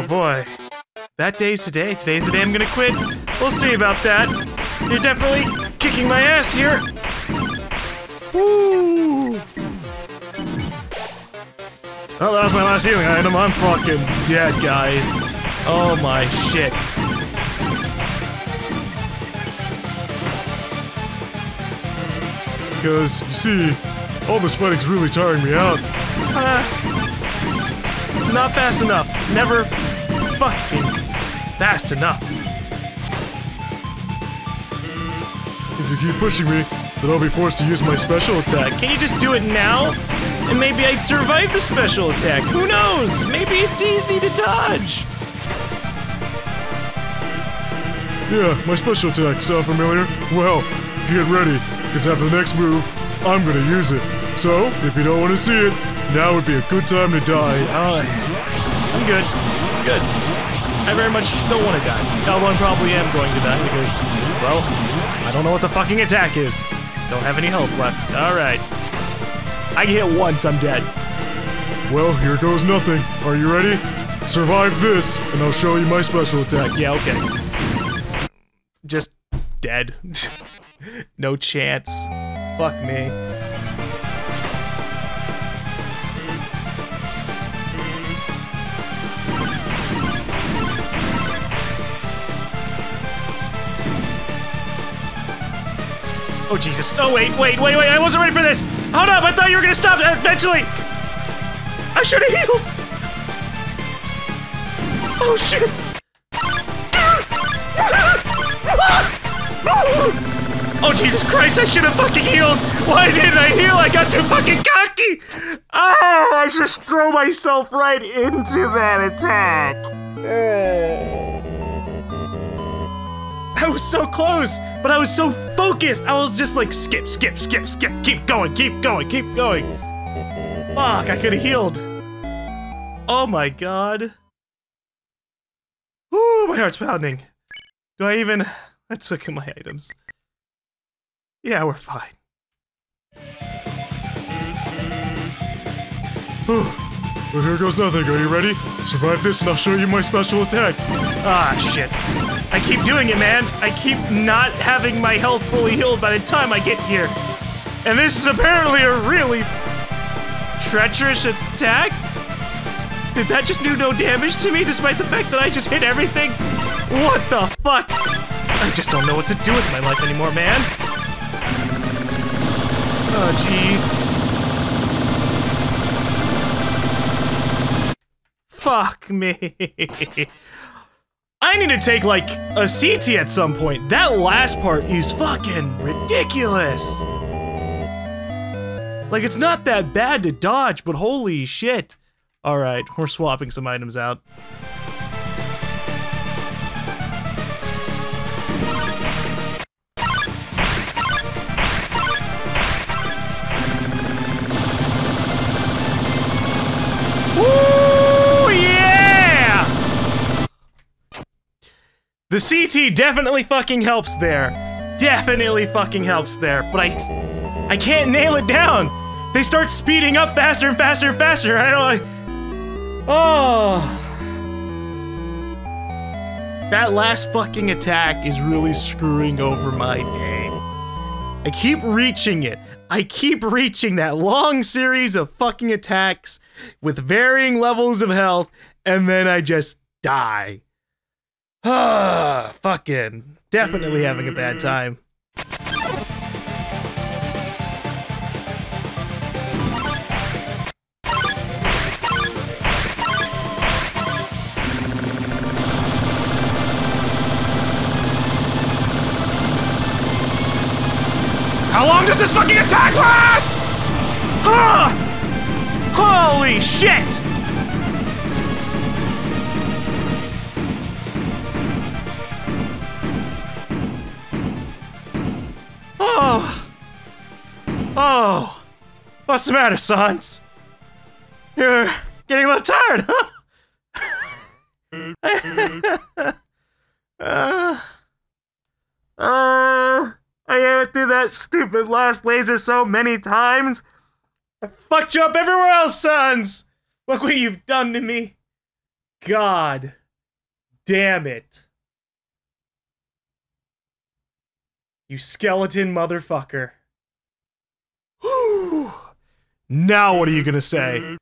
Oh boy. That day's today. Today's the day I'm gonna quit. We'll see about that. You're definitely kicking my ass here. Woo! Oh, that was my last healing item. I'm fucking dead, guys. Oh my shit. Because, you see, all the sweating's really tiring me out. Not fast enough. Never fucking fast enough. If you keep pushing me, then I'll be forced to use my special attack. Can you just do it now? And maybe I'd survive the special attack. Who knows? Maybe it's easy to dodge. Yeah, my special attack. Sound familiar? Well, get ready, because after the next move, I'm gonna use it. So, if you don't want to see it, now would be a good time to die. I'm good. I'm good. I very much don't want to die. Although I probably am going to die because, well, I don't know what the fucking attack is. Don't have any health left. Alright. I get hit once, I'm dead. Well, here goes nothing. Are you ready? Survive this, and I'll show you my special attack. Yeah, okay. Just dead. No chance. Fuck me. Oh, Jesus. Oh, wait, I wasn't ready for this. Hold up, I thought you were gonna stop eventually. I should have healed. Oh, shit. Oh, Jesus Christ, I should have fucking healed. Why didn't I heal? I got too fucking cocky. Oh, I just throw myself right into that attack. I was so close, but I was so focused. I was just like, skip, skip, skip, skip, keep going, keep going, keep going. Fuck, I could have healed. Oh my god. Woo, my heart's pounding. Do I even... Let's look at my items. Yeah, we're fine. Whew. Well, here goes nothing. Are you ready? Survive this and I'll show you my special attack. Ah, shit. I keep doing it, man. I keep not having my health fully healed by the time I get here. And this is apparently a really treacherous attack? Did that just do no damage to me despite the fact that I just hit everything? What the fuck? I just don't know what to do with my life anymore, man. Oh, jeez. Fuck me. I need to take, like, a CT at some point. That last part is fucking ridiculous. Like, it's not that bad to dodge, but holy shit. Alright, we're swapping some items out. Woo, yeah! The CT definitely fucking helps there. Definitely fucking helps there, but I can't nail it down. They start speeding up faster and faster and faster. I don't. Oh, that last fucking attack is really screwing over my day. I keep reaching it. I keep reaching that long series of fucking attacks with varying levels of health, and then I just die. Ah, fucking definitely having a bad time. How long does this fucking attack last? Ah! Holy shit! Oh. Oh. What's the matter, sons? You're getting a little tired, huh? I went through that stupid last laser so many times. I fucked you up everywhere else, sons. Look what you've done to me. God damn it. You skeleton motherfucker. Whew. Now what are you gonna say?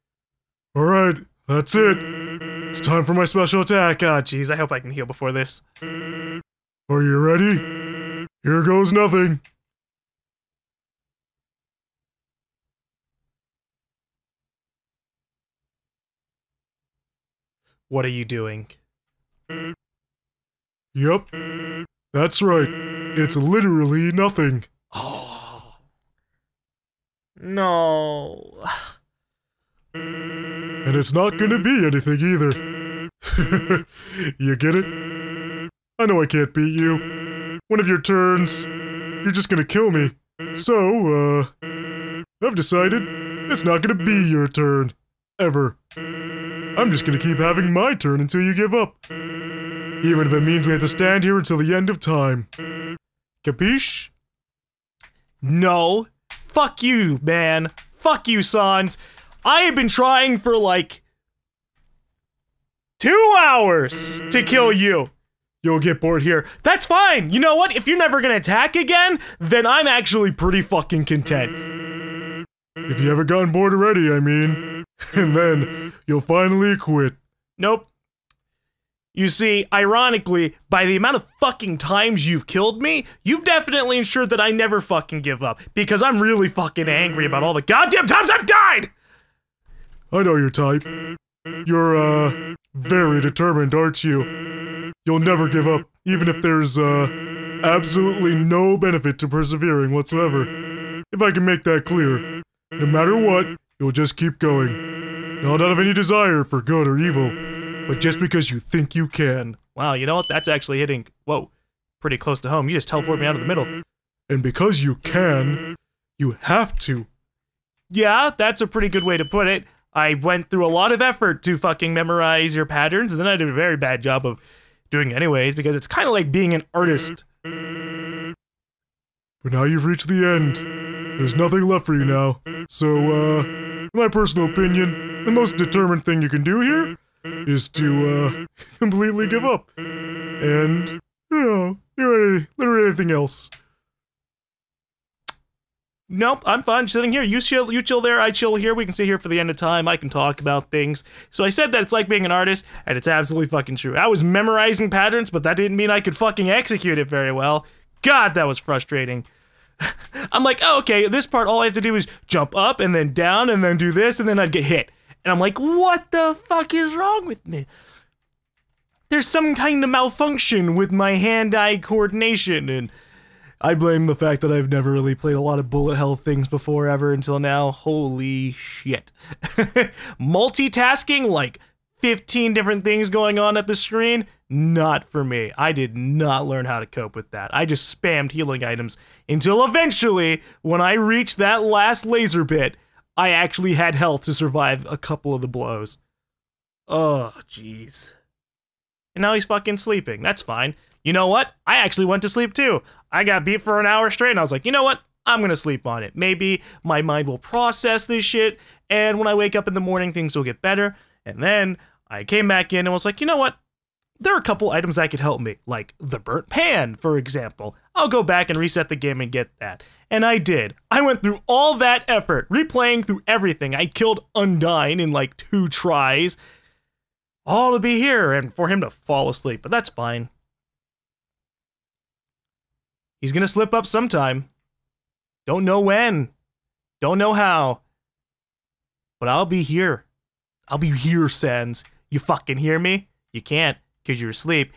Alright, that's it. It's time for my special attack. God, jeez, I hope I can heal before this. Are you ready? Here goes nothing. What are you doing? Yep. That's right. It's literally nothing. Oh. No. And it's not gonna be anything either. You get it? I know I can't beat you. One of your turns, you're just gonna kill me. So, I've decided it's not gonna be your turn. Ever. I'm just gonna keep having my turn until you give up. Even if it means we have to stand here until the end of time. Capiche? No. Fuck you, man. Fuck you, Sans. I have been trying for like 2 hours to kill you. You'll get bored here. That's fine. You know what? If you're never gonna attack again, then I'm actually pretty fucking content. If you haven't gotten bored already, I mean. And then, you'll finally quit. Nope. You see, ironically, by the amount of fucking times you've killed me, you've definitely ensured that I never fucking give up. Because I'm really fucking angry about all the goddamn times I've died! I know your type. You're, very determined, aren't you? You'll never give up, even if there's, absolutely no benefit to persevering whatsoever. If I can make that clear. No matter what, you'll just keep going. Not out of any desire for good or evil, but just because you think you can. Wow, you know what? That's actually hitting, whoa, pretty close to home. You just teleport me out of the middle. And because you can, you have to. Yeah, that's a pretty good way to put it. I went through a lot of effort to fucking memorize your patterns, and then I did a very bad job of doing it anyways, because it's kind of like being an artist. But now you've reached the end. There's nothing left for you now. So, in my personal opinion, the most determined thing you can do here is to, completely give up. And, you know, do literally anything else. Nope, I'm fine sitting here. You chill there, I chill here. We can sit here for the end of time. I can talk about things. So I said that it's like being an artist, and it's absolutely fucking true. I was memorizing patterns, but that didn't mean I could fucking execute it very well. God, that was frustrating. I'm like, oh, okay, this part, all I have to do is jump up and then down and then do this, and then I'd get hit. And I'm like, what the fuck is wrong with me? There's some kind of malfunction with my hand-eye coordination, and I blame the fact that I've never really played a lot of bullet hell things before ever until now. Holy shit. Multitasking, like 15 different things going on at the screen, not for me. I did not learn how to cope with that. I just spammed healing items until eventually, when I reached that last laser bit, I actually had health to survive a couple of the blows. Oh, jeez. And now he's fucking sleeping. That's fine. You know what? I actually went to sleep too. I got beat for an hour straight and I was like, you know what? I'm gonna sleep on it. Maybe my mind will process this shit, and when I wake up in the morning, things will get better. And then I came back in and was like, you know what? There are a couple items that could help me, like the burnt pan, for example. I'll go back and reset the game and get that. And I did. I went through all that effort, replaying through everything. I killed Undyne in like 2 tries, all to be here and for him to fall asleep, but that's fine. He's gonna slip up sometime. Don't know when. Don't know how. But I'll be here. I'll be here, Sans. You fucking hear me? You can't, because you're asleep.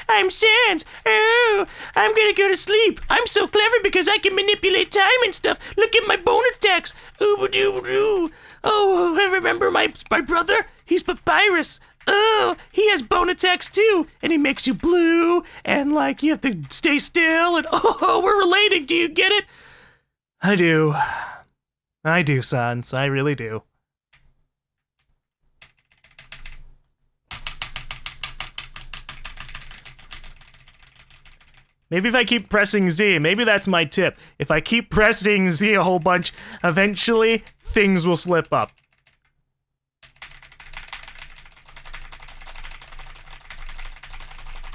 I'm Sans. Oh, I'm gonna go to sleep. I'm so clever because I can manipulate time and stuff. Look at my bone attacks. Ooh-doo-doo. Oh, I remember my brother? He's Papyrus. Oh, he has bone attacks too, and he makes you blue, and like you have to stay still, and oh, we're related, do you get it? I do. I do, Sans, I really do. Maybe if I keep pressing Z, maybe that's my tip. If I keep pressing Z a whole bunch, eventually things will slip up.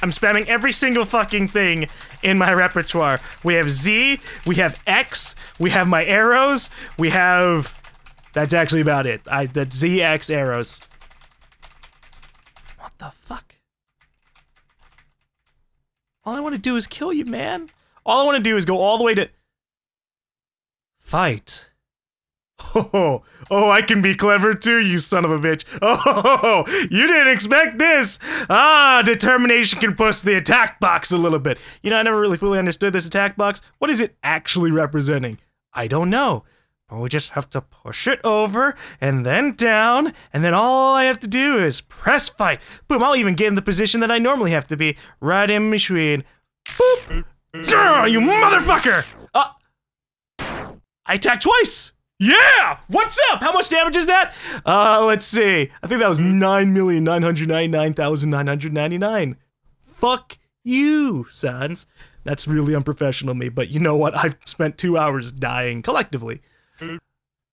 I'm spamming every single fucking thing in my repertoire. We have Z, we have X, we have my arrows, we have... That's actually about it. That's Z, X, arrows. What the fuck? All I want to do is kill you, man. All I want to do is go all the way to... Fight. Oh, I can be clever too, you son of a bitch. Oh, you didn't expect this. Ah, determination can push the attack box a little bit. You know, I never really fully understood this attack box. What is it actually representing? I don't know. But we just have to push it over and then down, and then all I have to do is press fight. Boom, I'll even get in the position that I normally have to be, right in between. Boop. You motherfucker! I attacked twice! Yeah! What's up? How much damage is that? Let's see. I think that was 9,999,999. Fuck you, sons. That's really unprofessional of me, but you know what? I've spent 2 hours dying collectively.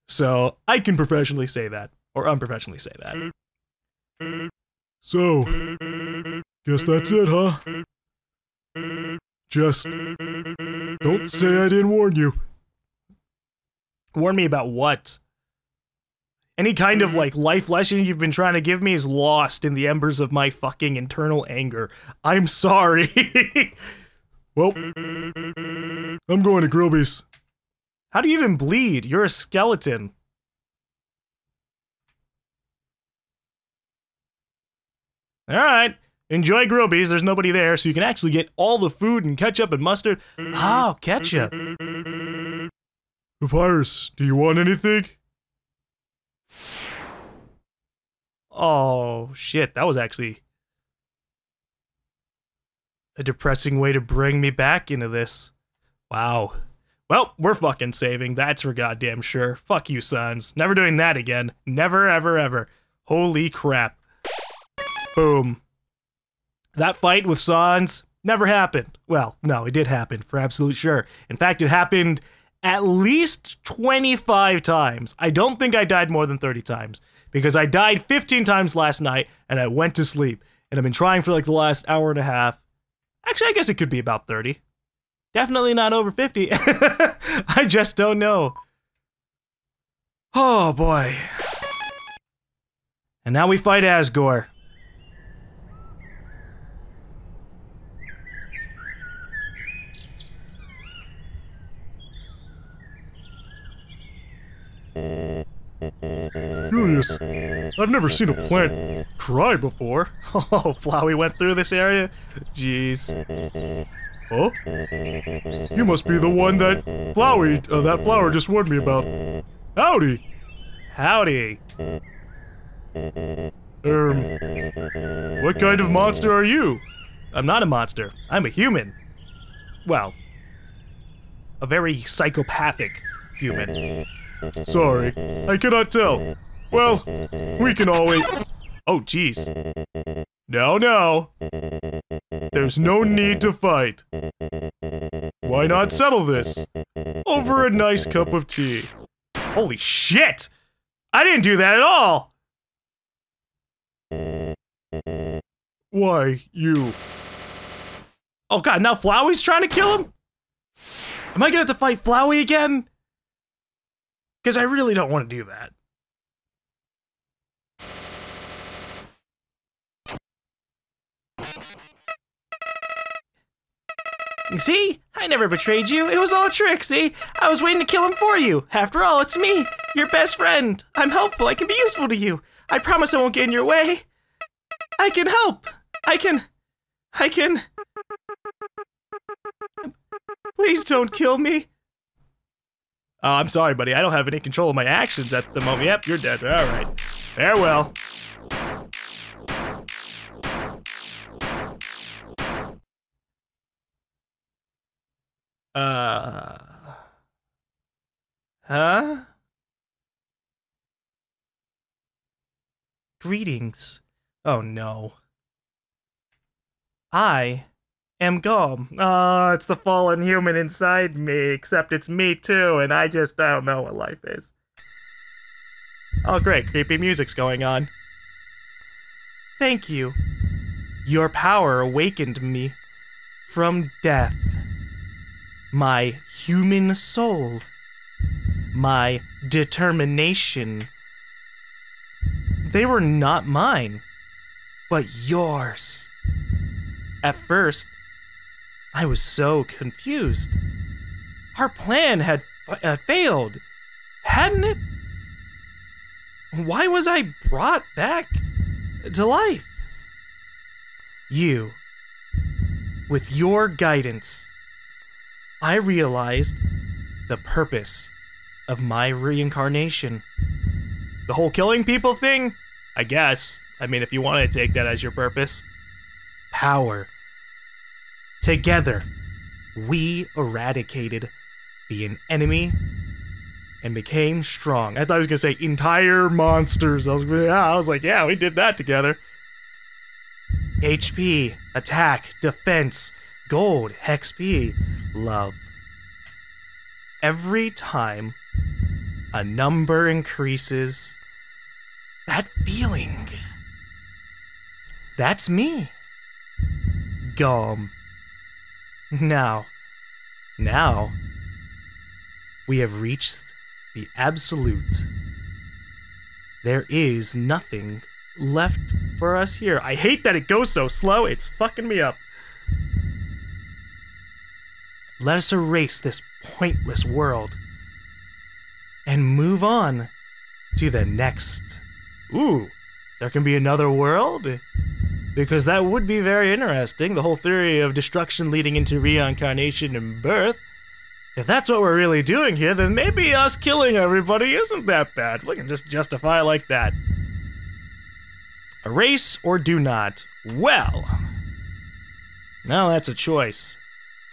So, I can professionally say that. Or unprofessionally say that. So, guess that's it, huh? Just don't say I didn't warn you. Warn me about what? Any kind of, like, life lesson you've been trying to give me is lost in the embers of my fucking internal anger. I'm sorry. Well, I'm going to Grillby's. How do you even bleed? You're a skeleton. Alright. Enjoy Grillby's. There's nobody there, so you can actually get all the food and ketchup and mustard. Oh, ketchup. Papyrus, do you want anything? Oh, shit. That was actually a depressing way to bring me back into this. Wow. Well, we're fucking saving. That's for goddamn sure. Fuck you, sons. Never doing that again. Never, ever, ever. Holy crap. Boom. That fight with Sans never happened. Well, no, it did happen, for absolute sure. In fact, it happened at least 25 times. I don't think I died more than 30 times, because I died 15 times last night, and I went to sleep. And I've been trying for like the last hour and a half. Actually, I guess it could be about 30. Definitely not over 50. I just don't know. Oh, boy. And now we fight Asgore. Curious. I've never seen a plant cry before. Oh, Flowey went through this area? Jeez. Oh? You must be the one that that flower just warned me about. Howdy! Howdy. What kind of monster are you? I'm not a monster. I'm a human. Well, a very psychopathic human. Sorry, I cannot tell. Well, we can always... Oh, jeez. No. There's no need to fight. Why not settle this? Over a nice cup of tea. Holy shit! I didn't do that at all! Why, you... Oh god, now Flowey's trying to kill him? Am I gonna have to fight Flowey again? Because I really don't want to do that. See? I never betrayed you. It was all a trick, see? I was waiting to kill him for you. After all, it's me, your best friend. I'm helpful. I can be useful to you. I promise I won't get in your way. I can help. I can... Please don't kill me. I'm sorry, buddy. I don't have any control of my actions at the moment. Yep, you're dead. All right. Farewell. Huh? Greetings. Oh no. I am GaLm. Oh, it's the fallen human inside me, except it's me too, and I don't know what life is. Oh great, creepy music's going on. Thank you. Your power awakened me from death. My human soul. My determination. They were not mine, but yours. At first, I was so confused. Our plan had failed, hadn't it? Why was I brought back to life? You, with your guidance, I realized the purpose of my reincarnation. The whole killing people thing? I guess. I mean, if you want to take that as your purpose. Power. Together, we eradicated the enemy and became strong. I thought I was gonna say entire monsters. I was like, yeah, we did that together. HP, attack, defense, gold, XP, love. Every time a number increases, that feeling, that's me. GaLm. Now, we have reached the absolute. There is nothing left for us here. I hate that it goes so slow. It's fucking me up. Let us erase this pointless world and move on to the next. Ooh, there can be another world? Because that would be very interesting. The whole theory of destruction leading into reincarnation and birth. If that's what we're really doing here, then maybe us killing everybody isn't that bad. We can just justify it like that. Erase or do not? Well, now that's a choice.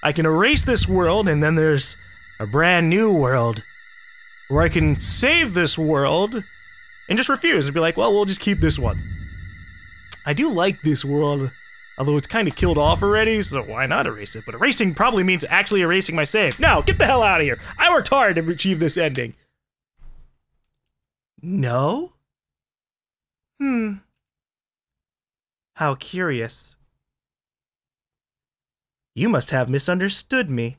I can erase this world, and then there's a brand new world where I can save this world and just refuse and be like, well, we'll just keep this one. I do like this world, although it's kind of killed off already, so why not erase it? But erasing probably means actually erasing my save. No, get the hell out of here. I worked hard to achieve this ending. No? How curious. You must have misunderstood me.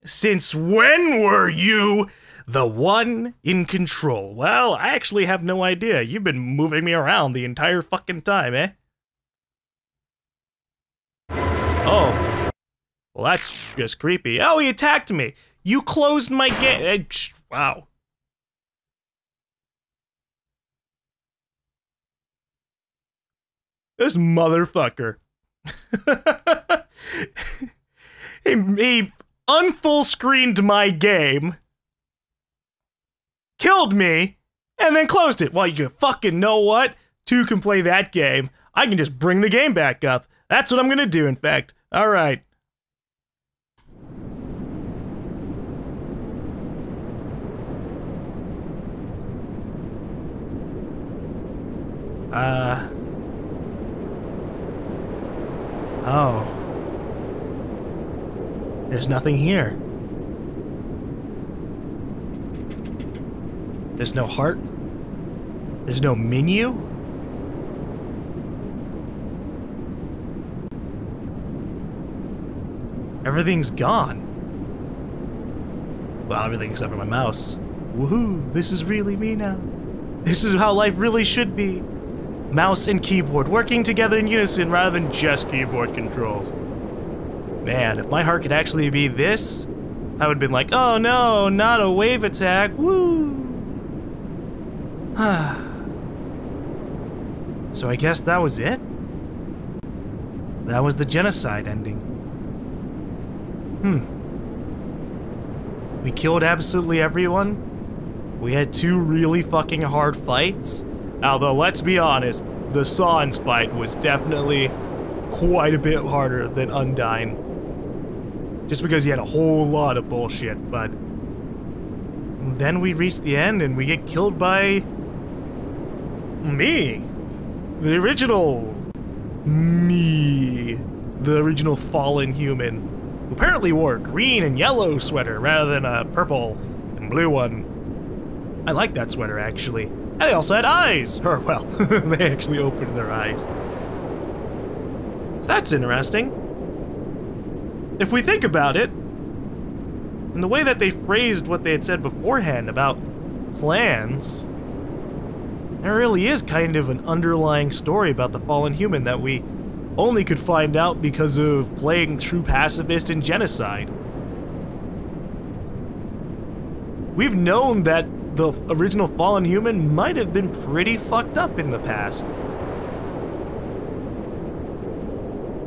Since when were you the one in control? Well, I actually have no idea. You've been moving me around the entire fucking time, eh? Oh. Well, that's just creepy. Oh, he attacked me. You closed my game. Wow. This motherfucker. He unfull screened my game, killed me, and then closed it. Well, you can fucking know what? Two can play that game. I can just bring the game back up. That's what I'm gonna do, in fact. Alright. Oh. There's nothing here. There's no heart. There's no menu. Everything's gone. Well, everything except for my mouse. Woohoo, this is really me now. This is how life really should be. Mouse and keyboard working together in unison rather than just keyboard controls. Man, if my heart could actually be this, I would have been like, oh no, not a wave attack, woo! So I guess that was it? That was the Genocide ending. We killed absolutely everyone. We had two really fucking hard fights. Although, let's be honest, the Sans fight was definitely quite a bit harder than Undyne. Just because he had a whole lot of bullshit, but then we reach the end and we get killed by me. The original me. The original fallen human. Who apparently wore a green and yellow sweater rather than a purple and blue one. I like that sweater, actually. And they also had eyes! Or, well, they actually opened their eyes. So that's interesting. If we think about it, and the way that they phrased what they had said beforehand about plans, there really is kind of an underlying story about the fallen human that we only could find out because of playing through Pacifist and Genocide. We've known that the original fallen human might have been pretty fucked up in the past.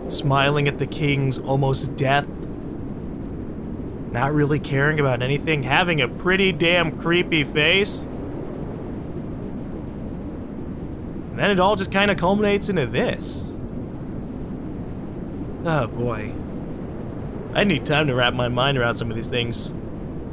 Smiling at the king's almost death. Not really caring about anything, having a pretty damn creepy face. And then it all just kind of culminates into this. Oh boy. I need time to wrap my mind around some of these things.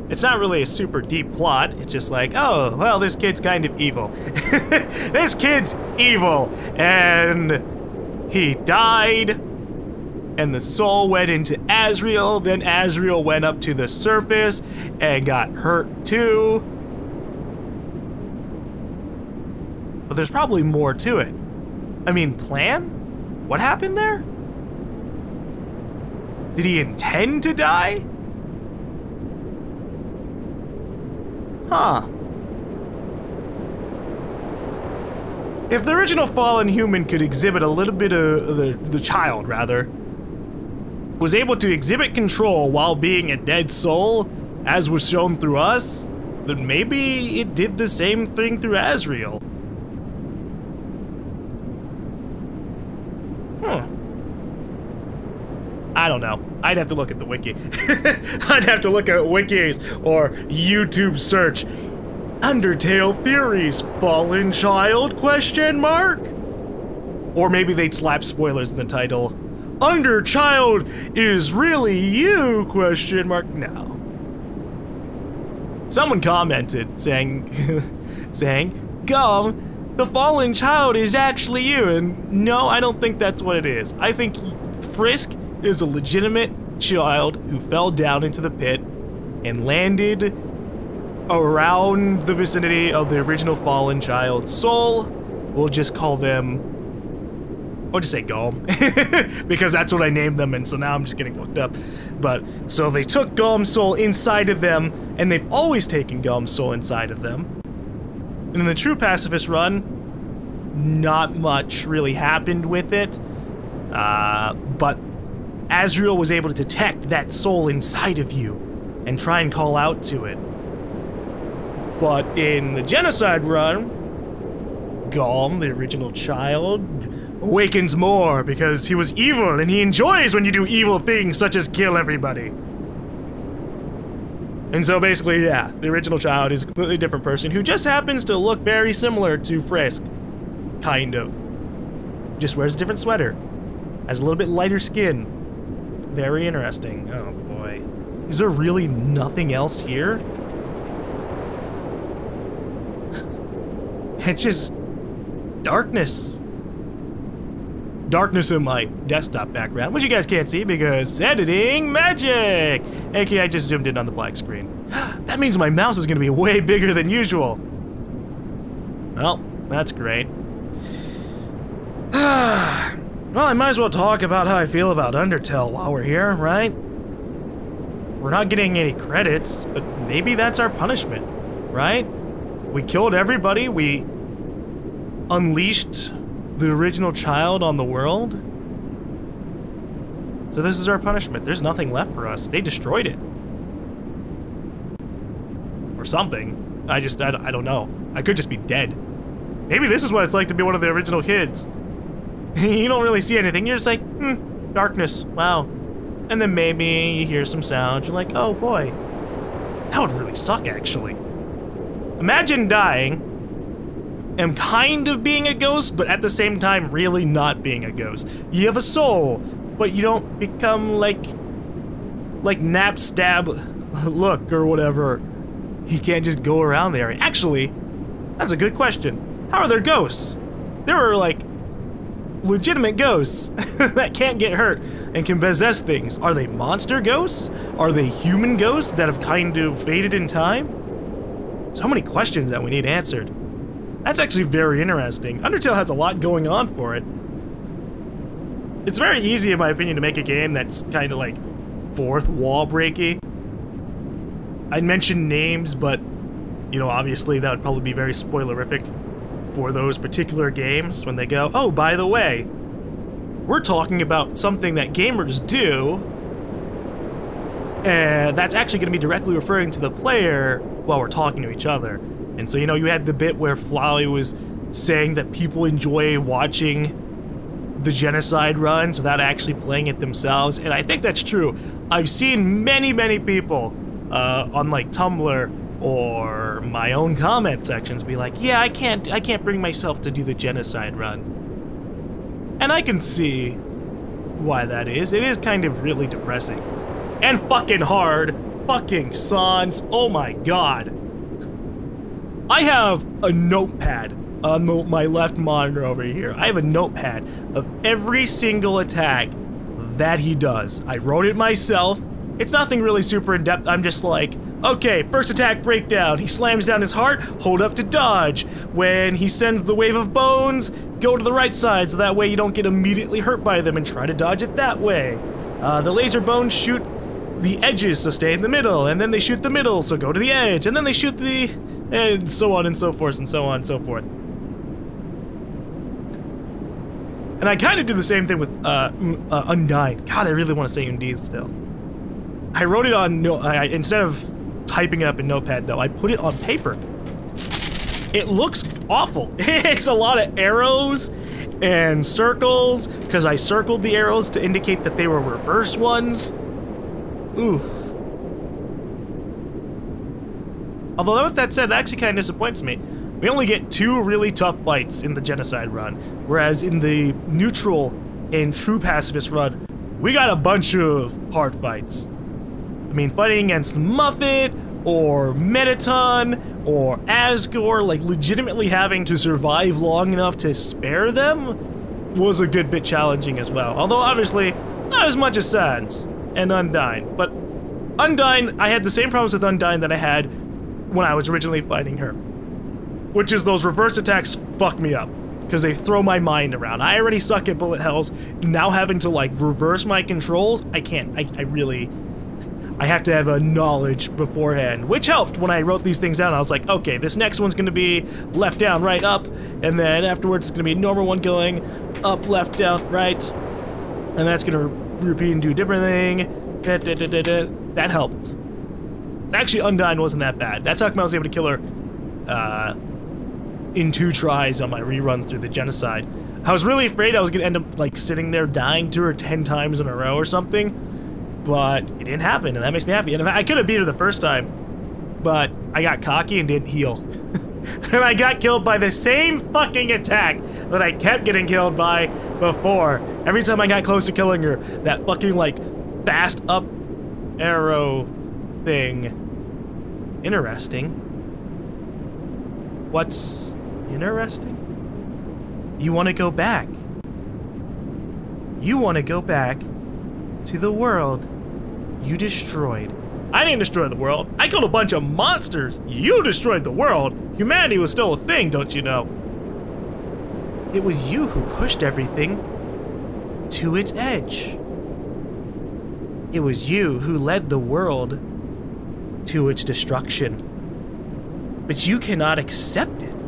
It's not really a super deep plot, it's just like, oh, well, this kid's kind of evil. This kid's evil! And he died, and the soul went into Azrael, then Azrael went up to the surface and got hurt too. But there's probably more to it. I mean, plan? What happened there? Did he intend to die? Huh. If the original fallen human could exhibit a little bit of the child, rather, was able to exhibit control while being a dead soul, as was shown through us, then maybe it did the same thing through Azrael. Huh. I don't know. I'd have to look at the wiki. I'd have to look at wikis or YouTube search. Undertale theories, fallen child, question mark? Or maybe they'd slap spoilers in the title. Underchild is really you, question mark? No. Someone commented saying, GaLm, the fallen child is actually you, and no, I don't think that's what it is. I think Frisk is a legitimate child who fell down into the pit and landed around the vicinity of the original fallen child's soul. We'll just call them, I'll just say GaLm, because that's what I named them, and so now I'm just getting fucked up. But, so they took GaLm's soul inside of them, and they've always taken GaLm's soul inside of them. And in the true Pacifist run, not much really happened with it, but Azrael was able to detect that soul inside of you and try and call out to it. But in the Genocide run, GaLm, the original child, awakens more because he was evil and he enjoys when you do evil things such as kill everybody. And so basically, yeah, the original child is a completely different person who just happens to look very similar to Frisk. Kind of. Just wears a different sweater. Has a little bit lighter skin. Very interesting. Oh boy. Is there really nothing else here? It's just darkness. Darkness in my desktop background, which you guys can't see because editing magic! AKA I just zoomed in on the black screen. That means my mouse is gonna be way bigger than usual. Well, that's great. Well, I might as well talk about how I feel about Undertale while we're here, right? We're not getting any credits, but maybe that's our punishment, right? We killed everybody, we unleashed the original child on the world. So this is our punishment. There's nothing left for us. They destroyed it. Or something. I don't know. I could just be dead. Maybe this is what it's like to be one of the original kids. You don't really see anything. You're just like, darkness. Wow. And then maybe you hear some sound. You're like, oh boy. That would really suck, actually. Imagine dying and kind of being a ghost, but at the same time really not being a ghost. You have a soul, but you don't become like nap stab look or whatever. You can't just go around there. Actually, that's a good question. How are there ghosts? There are like legitimate ghosts that can't get hurt and can possess things. Are they monster ghosts? Are they human ghosts that have kind of faded in time? So many questions that we need answered. That's actually very interesting. Undertale has a lot going on for it. It's very easy, in my opinion, to make a game that's kind of like fourth wall breaky. I'd mention names, but, you know, obviously that would probably be very spoilerific for those particular games when they go, oh, by the way, we're talking about something that gamers do, and that's actually going to be directly referring to the player while we're talking to each other. And so, you know, you had the bit where Flowey was saying that people enjoy watching the Genocide runs without actually playing it themselves, and I think that's true. I've seen many people on like Tumblr or my own comment sections be like, yeah, I can't bring myself to do the Genocide run. And I can see why that is. It is kind of really depressing. And fucking hard. Fucking sans. Oh my god. I have a notepad on my left monitor over here. I have a notepad of every single attack that he does. I wrote it myself. It's nothing really super in-depth. I'm just like, okay, first attack breakdown. He slams down his heart, hold up to dodge. When he sends the wave of bones, go to the right side so that way you don't get immediately hurt by them and try to dodge it that way. The laser bones shoot the edges, so stay in the middle, and then they shoot the middle, so go to the edge, and then they shoot the... and so on and so forth, and so on and so forth. And I kind of do the same thing with Undyne. God, I really want to say Undine still. I wrote it on instead of typing it up in Notepad, though, I put it on paper. It looks awful. It's a lot of arrows and circles, because I circled the arrows to indicate that they were reverse ones. Ooh. Although with that said, that actually kind of disappoints me. We only get 2 really tough fights in the Genocide run, whereas in the neutral and true pacifist run, we got a bunch of hard fights. I mean, fighting against Muffet, or Metaton, or Asgore, like legitimately having to survive long enough to spare them, was a good bit challenging as well. Although obviously, not as much as Sans and Undyne. But Undyne, I had the same problems with Undyne that I had when I was originally fighting her. Which is those reverse attacks fuck me up, because they throw my mind around. I already suck at bullet hells, now having to like reverse my controls, I can't, I have to have a knowledge beforehand, which helped when I wrote these things down. I was like, okay, this next one's gonna be left, down, right, up, and then afterwards it's gonna be a normal one going up, left, down, right, and that's gonna repeat and do a different thing. That helped. Actually, Undyne wasn't that bad. That's how come I was able to kill her in 2 tries on my rerun through the Genocide. I was really afraid I was gonna end up like sitting there dying to her 10 times in a row or something, but it didn't happen, and that makes me happy. And I could have beat her the first time, but I got cocky and didn't heal. And I got killed by the same fucking attack that I kept getting killed by before. Every time I got close to killing her, that fucking like fast up arrow thing. Interesting. What's interesting? You want to go back. You want to go back to the world you destroyed. I didn't destroy the world. I killed a bunch of monsters. You destroyed the world. Humanity was still a thing, don't you know? It was you who pushed everything to its edge. It was you who led the world to its destruction. But you cannot accept it.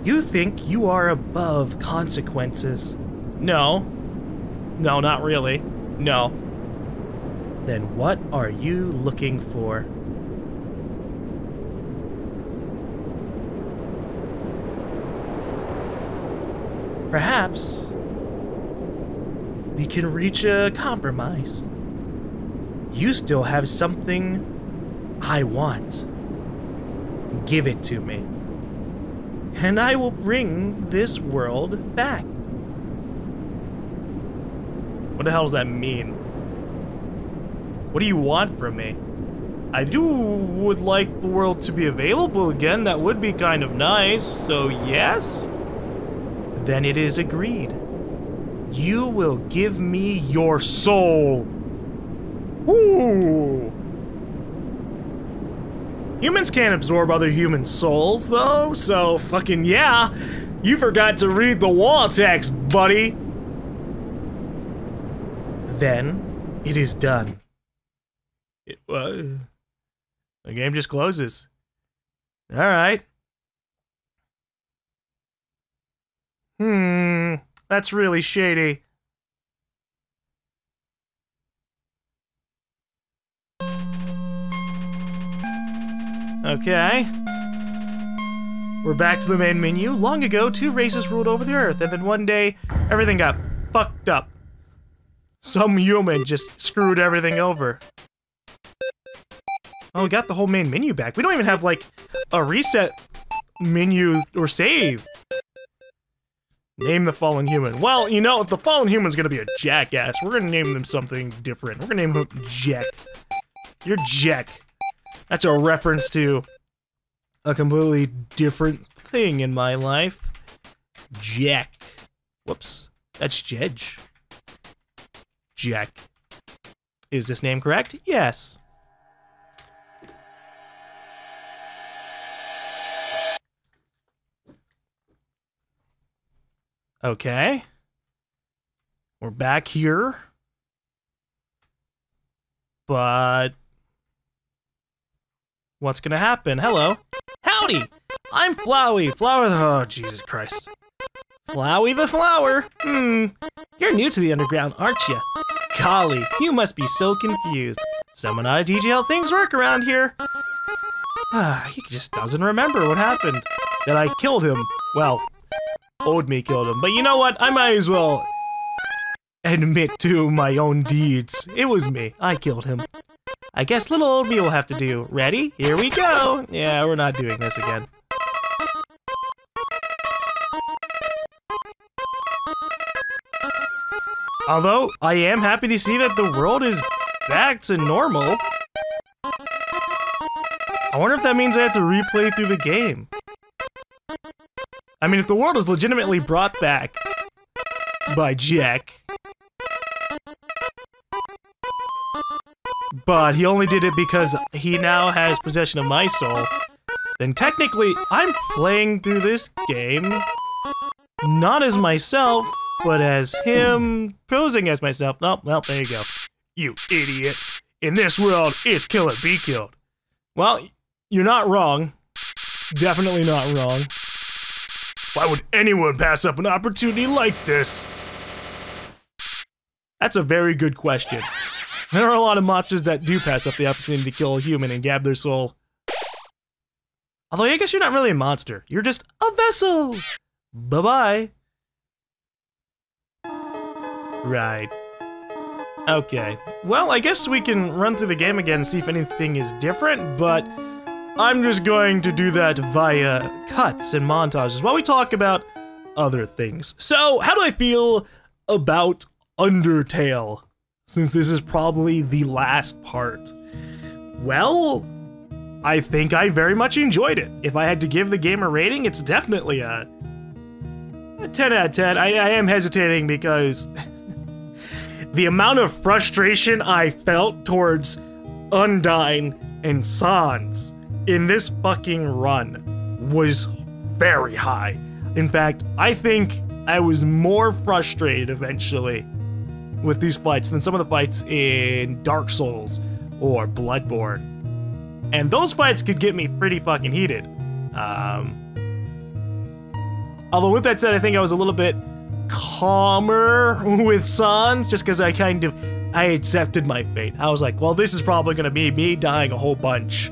You think you are above consequences. No. No, not really. No. Then what are you looking for? Perhaps we can reach a compromise. You still have something I want. Give it to me, and I will bring this world back. What the hell does that mean? What do you want from me? I would like the world to be available again. That would be kind of nice, so yes? Then it is agreed. You will give me your soul. Ooh. Humans can't absorb other human souls, though, so fucking yeah. You forgot to read the wall text, buddy. then it is done. The game just closes. All right. That's really shady. Okay. We're back to the main menu. Long ago, 2 races ruled over the Earth, and then one day, everything got fucked up. Some human just screwed everything over. Oh, we got the whole main menu back. We don't even have, like, a reset menu or save. Name the fallen human. Well, you know, if the fallen human's gonna be a jackass, we're gonna name them something different. We're gonna name him Jack. You're Jack. That's a reference to a completely different thing in my life. Jack. Whoops. That's Jedge. Jack. Is this name correct? Yes. Okay. We're back here. But what's gonna happen? Hello. Howdy! I'm Flowey. Oh, Jesus Christ. Flowey the Flower? You're new to the underground, aren't you? Golly, you must be so confused. Someone ought to teach you how things work around here. He just doesn't remember what happened. That I killed him. Well, old me killed him. But you know what? I might as well admit to my own deeds. It was me. I killed him. I guess little old me will have to do. Ready? Here we go. Yeah, we're not doing this again. Although, I am happy to see that the world is back to normal. I wonder if that means I have to replay through the game. I mean, if the world is legitimately brought back by Jack, but he only did it because he now has possession of my soul, then technically I'm playing through this game not as myself, but as him posing as myself. Oh, well, there you go. You idiot. In this world, it's kill it, be killed. Well, you're not wrong. Definitely not wrong. Why would anyone pass up an opportunity like this? That's a very good question. There are a lot of monsters that do pass up the opportunity to kill a human and grab their soul. Although I guess you're not really a monster. You're just a vessel. Bye-bye. Right. Okay. Well, I guess we can run through the game again and see if anything is different, but I'm just going to do that via cuts and montages while we talk about other things. So, how do I feel about Undertale, since this is probably the last part? Well, I think I very much enjoyed it. If I had to give the game a rating, it's definitely a 10 out of 10. I am hesitating because the amount of frustration I felt towards Undyne and Sans in this fucking run was very high. In fact, I think I was more frustrated eventually with these fights than some of the fights in Dark Souls or Bloodborne. And those fights could get me pretty fucking heated. Although with that said, I think I was a little bit calmer with Sans, just because I accepted my fate. I was like, well, this is probably gonna be me dying a whole bunch.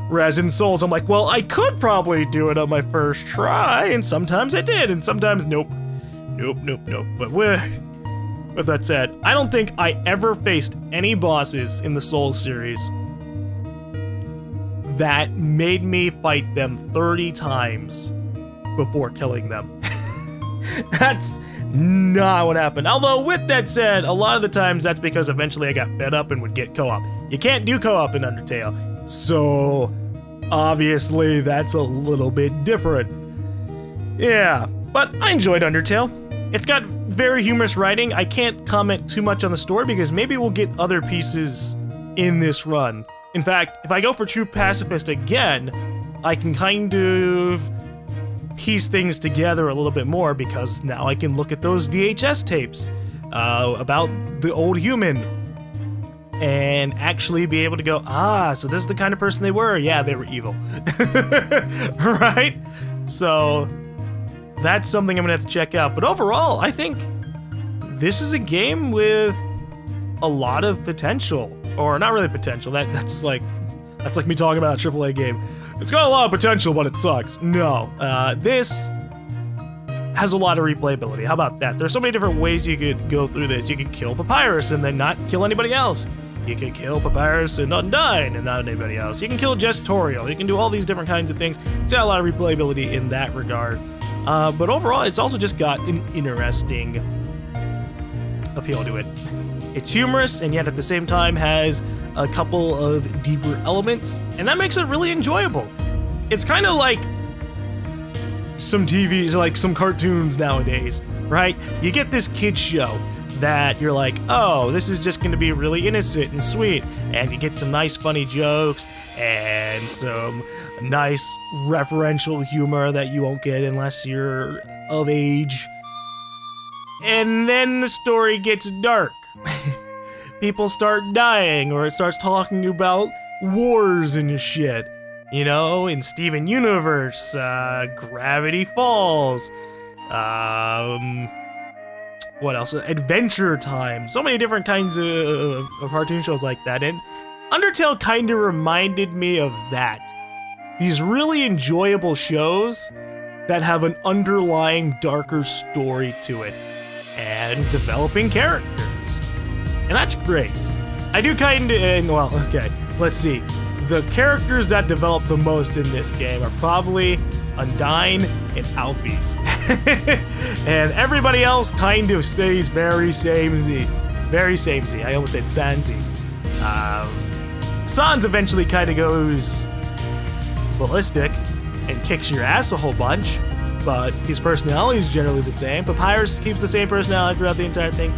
Whereas in Souls, I'm like, well, I could probably do it on my first try, and sometimes I did, and sometimes nope. Nope. But with that said, I don't think I ever faced any bosses in the Souls series that made me fight them 30 times before killing them. That's not what happened. Although, with that said, a lot of the times that's because eventually I got fed up and would get co-op. You can't do co-op in Undertale, so obviously that's a little bit different. Yeah, but I enjoyed Undertale. It's got very humorous writing. I can't comment too much on the story because maybe we'll get other pieces in this run. In fact, if I go for True Pacifist again, I can kind of piece things together a little bit more because now I can look at those VHS tapes. about the old human and actually be able to go, ah, so this is the kind of person they were. Yeah, they were evil. Right? So that's something I'm gonna have to check out. But overall, I think this is a game with a lot of potential. Or not really potential, that's like me talking about a AAA game. It's got a lot of potential, but it sucks. No, this has a lot of replayability. How about that? There's so many different ways you could go through this. You could kill Papyrus and then not kill anybody else. You could kill Papyrus and Undyne and not anybody else. You can kill Gestorial. You can do all these different kinds of things. It's got a lot of replayability in that regard. But overall, it's also just got an interesting appeal to it. It's humorous, and yet at the same time has a couple of deeper elements, and that makes it really enjoyable. It's kind of like some TVs, like some cartoons nowadays, right? You get this kid's show that you're like, oh, this is just gonna be really innocent and sweet, and you get some nice funny jokes and some nice referential humor that you won't get unless you're of age. And then the story gets dark. People start dying, or it starts talking about wars and shit. You know, in Steven Universe, Gravity Falls, what else? Adventure Time. So many different kinds of cartoon shows like that. And Undertale kind of reminded me of that. These really enjoyable shows that have an underlying darker story to it. And developing characters. And that's great. I do kind of, well, okay, let's see. The characters that develop the most in this game are probably Undyne and Alphys. And everybody else kind of stays very samey. Very samey. I almost said Sansy. Sans eventually kind of goes ballistic and kicks your ass a whole bunch, but his personality is generally the same. Papyrus keeps the same personality throughout the entire thing,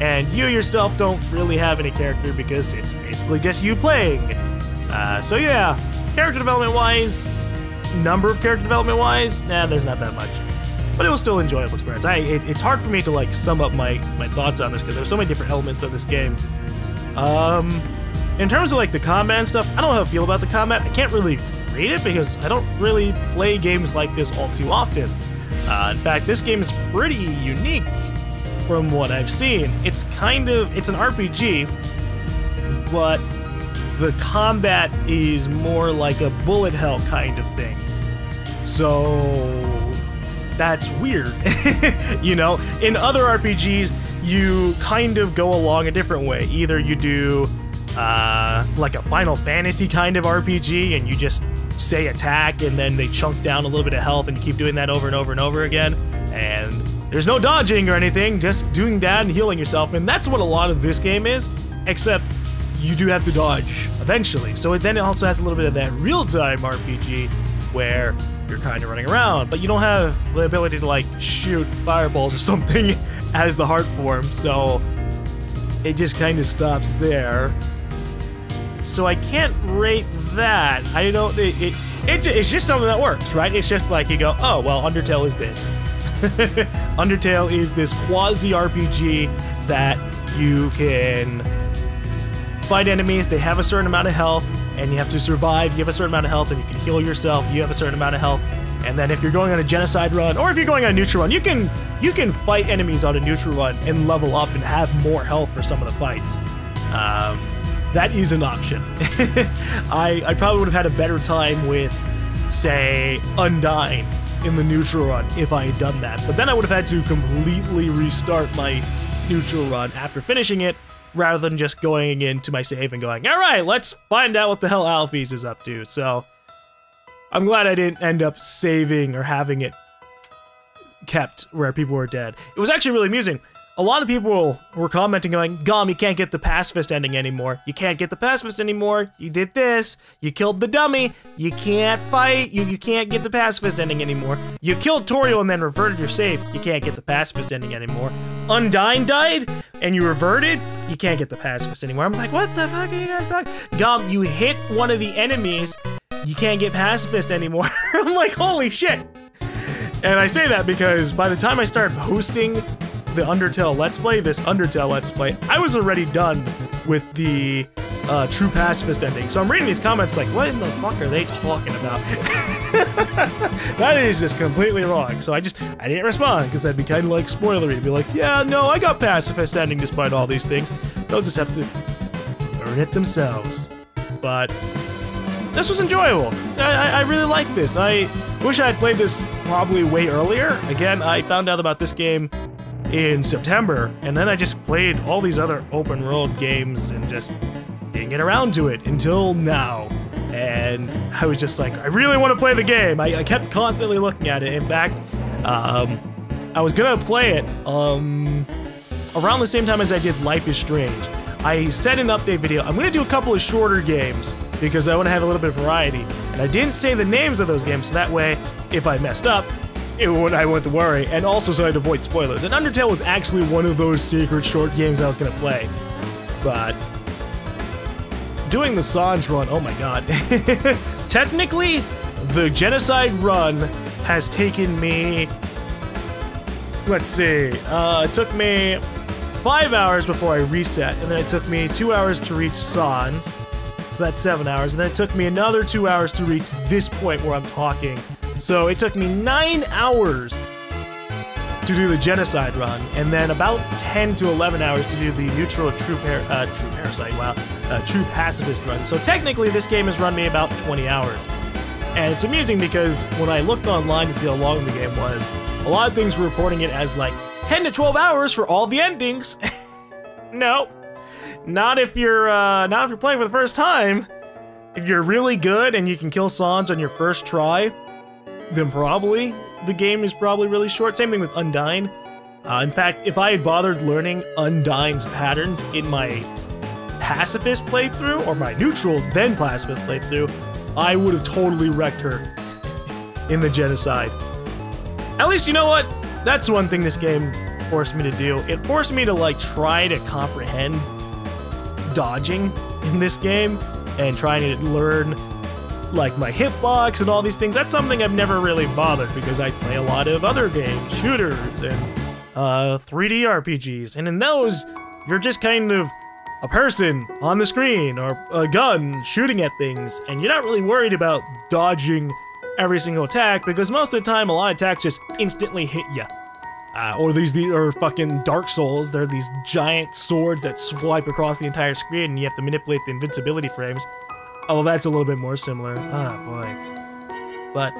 and you yourself don't really have any character because it's basically just you playing. So yeah, character development-wise, number of character development-wise, nah, there's not that much. But it was still an enjoyable experience. It's hard for me to like sum up my thoughts on this because there's so many different elements of this game. In terms of like the combat and stuff, I don't know how I feel about the combat. I can't really rate it because I don't really play games like this all too often. In fact, this game is pretty unique from what I've seen. It's an RPG, but the combat is more like a bullet hell kind of thing. So that's weird. You know, in other RPGs, you kind of go along a different way. Either you do like a Final Fantasy kind of RPG and you just say attack and then they chunk down a little bit of health and you keep doing that over and over and over again. And there's no dodging or anything, just doing that and healing yourself. And that's what a lot of this game is, except you do have to dodge eventually. So then it also has a little bit of that real-time RPG where you're kind of running around, but you don't have the ability to like shoot fireballs or something as the heart form, so it just kind of stops there. So I can't rate that. I don't. It's just something that works, right? It's just like you go, oh well, Undertale is this. Undertale is this quasi RPG that you can fight enemies. They have a certain amount of health, and you have to survive. You have a certain amount of health, and you can heal yourself. You have a certain amount of health, and then if you're going on a genocide run, or if you're going on a neutral run, you can fight enemies on a neutral run and level up and have more health for some of the fights. That is an option. I probably would have had a better time with, say, Undyne in the neutral run if I had done that. But then I would have had to completely restart my neutral run after finishing it, rather than just going into my save and going, all right, let's find out what the hell Alphys is up to. So I'm glad I didn't end up saving or having it kept where people were dead. It was actually really amusing. A lot of people were commenting going, GaLm, you can't get the pacifist ending anymore. You can't get the pacifist anymore. You did this. You killed the dummy. You can't fight. You can't get the pacifist ending anymore. You killed Toriel and then reverted your save. You can't get the pacifist ending anymore. Undyne died and you reverted. You can't get the pacifist anymore. I'm like, what the fuck are you guys talking? GaLm, you hit one of the enemies. You can't get pacifist anymore. I'm like, holy shit. And I say that because by the time I start posting the Undertale Let's Play, this Undertale Let's Play, I was already done with the true pacifist ending. So I'm reading these comments like, what in the fuck are they talking about? That is just completely wrong. So I didn't respond because that'd be kind of like spoilery. Be like, yeah, no, I got pacifist ending despite all these things. They'll just have to learn it themselves. But this was enjoyable. I really like this. I wish I had played this probably way earlier. Again, I found out about this game in September, and then I just played all these other open world games and just didn't get around to it until now. And I was just like, I really want to play the game. I kept constantly looking at it. In fact, I was gonna play it around the same time as I did Life is Strange. I said in an update video, I'm gonna do a couple of shorter games because I want to have a little bit of variety. And I didn't say the names of those games, so that way, if I messed up, I wouldn't have to worry. And also so I'd avoid spoilers. And Undertale was actually one of those secret short games I was gonna play. But doing the Sans run, oh my god. Technically, the Genocide run has taken me, let's see, it took me 5 hours before I reset, and then it took me 2 hours to reach Sans, so that's 7 hours, and then it took me another 2 hours to reach this point where I'm talking. So it took me 9 hours to do the Genocide run, and then about 10 to 11 hours to do the True Pacifist run. So technically this game has run me about 20 hours. And it's amusing because when I looked online to see how long the game was, a lot of things were reporting it as like 10 to 12 hours for all the endings. No, not if you're playing for the first time. If you're really good and you can kill Sans on your first try, then probably the game is probably really short. Same thing with Undyne. In fact, if I had bothered learning Undyne's patterns in my pacifist playthrough, or my neutral then pacifist playthrough, I would have totally wrecked her in the Genocide. At least, you know what? That's one thing this game forced me to do. It forced me to like try to comprehend dodging in this game and trying to learn like my hitbox and all these things. That's something I've never really bothered because I play a lot of other games, shooters and 3D RPGs, and in those you're just kind of a person on the screen or a gun shooting at things, and you're not really worried about dodging every single attack because most of the time a lot of attacks just instantly hit you. Or these are fucking Dark Souls. They're these giant swords that swipe across the entire screen and you have to manipulate the invincibility frames. Although that's a little bit more similar. Oh boy. But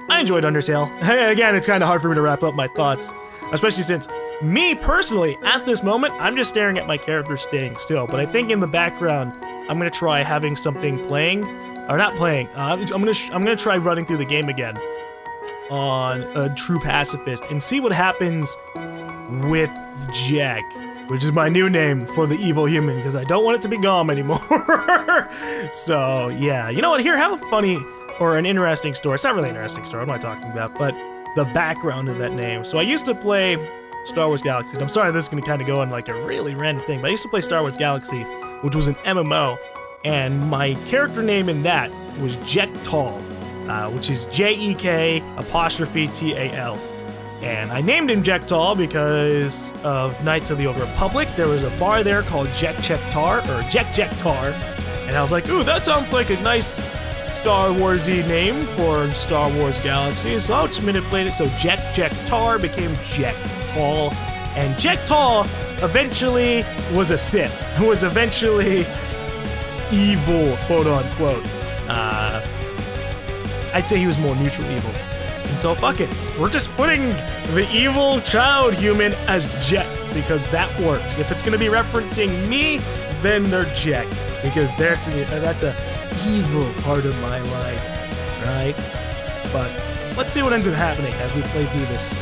I enjoyed Undertale. Again, it's kind of hard for me to wrap up my thoughts, especially since me personally, at this moment, I'm just staring at my character staying still. But I think in the background, I'm gonna try having something playing, or not playing. I'm gonna try running through the game again on a true pacifist and see what happens with Jack, which is my new name for the evil human because I don't want it to be GaLm anymore. So yeah, you know what? Here, have a funny or an interesting story. It's not really an interesting story. What am I talking about? But the background of that name. So I used to play Star Wars Galaxies. I'm sorry, this is gonna kind of go on like a really random thing, but I used to play Star Wars Galaxies, which was an MMO, and my character name in that was Jektal, which is Jek''Tal. And I named him Jektal because of Knights of the Old Republic. There was a bar there called Jek''Tar, or Jek''Tar, and I was like, ooh, that sounds like a nice Star Wars-y name for Star Wars Galaxy, so I'll just manipulate it. So Jek''Tar became Jektal, and Jektal eventually was a Sith, who was eventually evil, quote unquote. I'd say he was more neutral evil. And so fuck it, we're just putting the evil child human as Jek, because that works. If it's gonna be referencing me, then they're Jek, because that's a evil part of my life, right? But let's see what ends up happening as we play through this.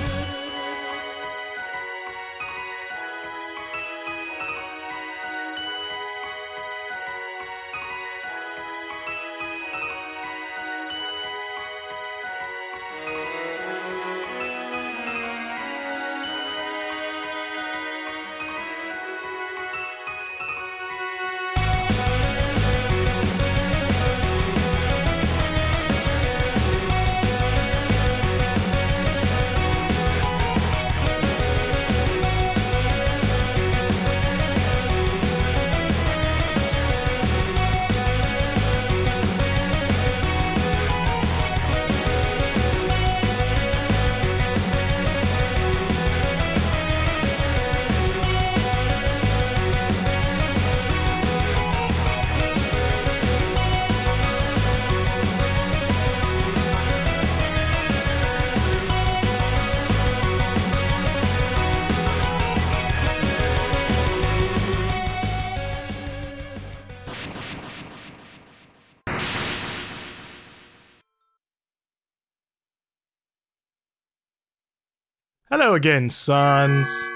Hello again, Sans.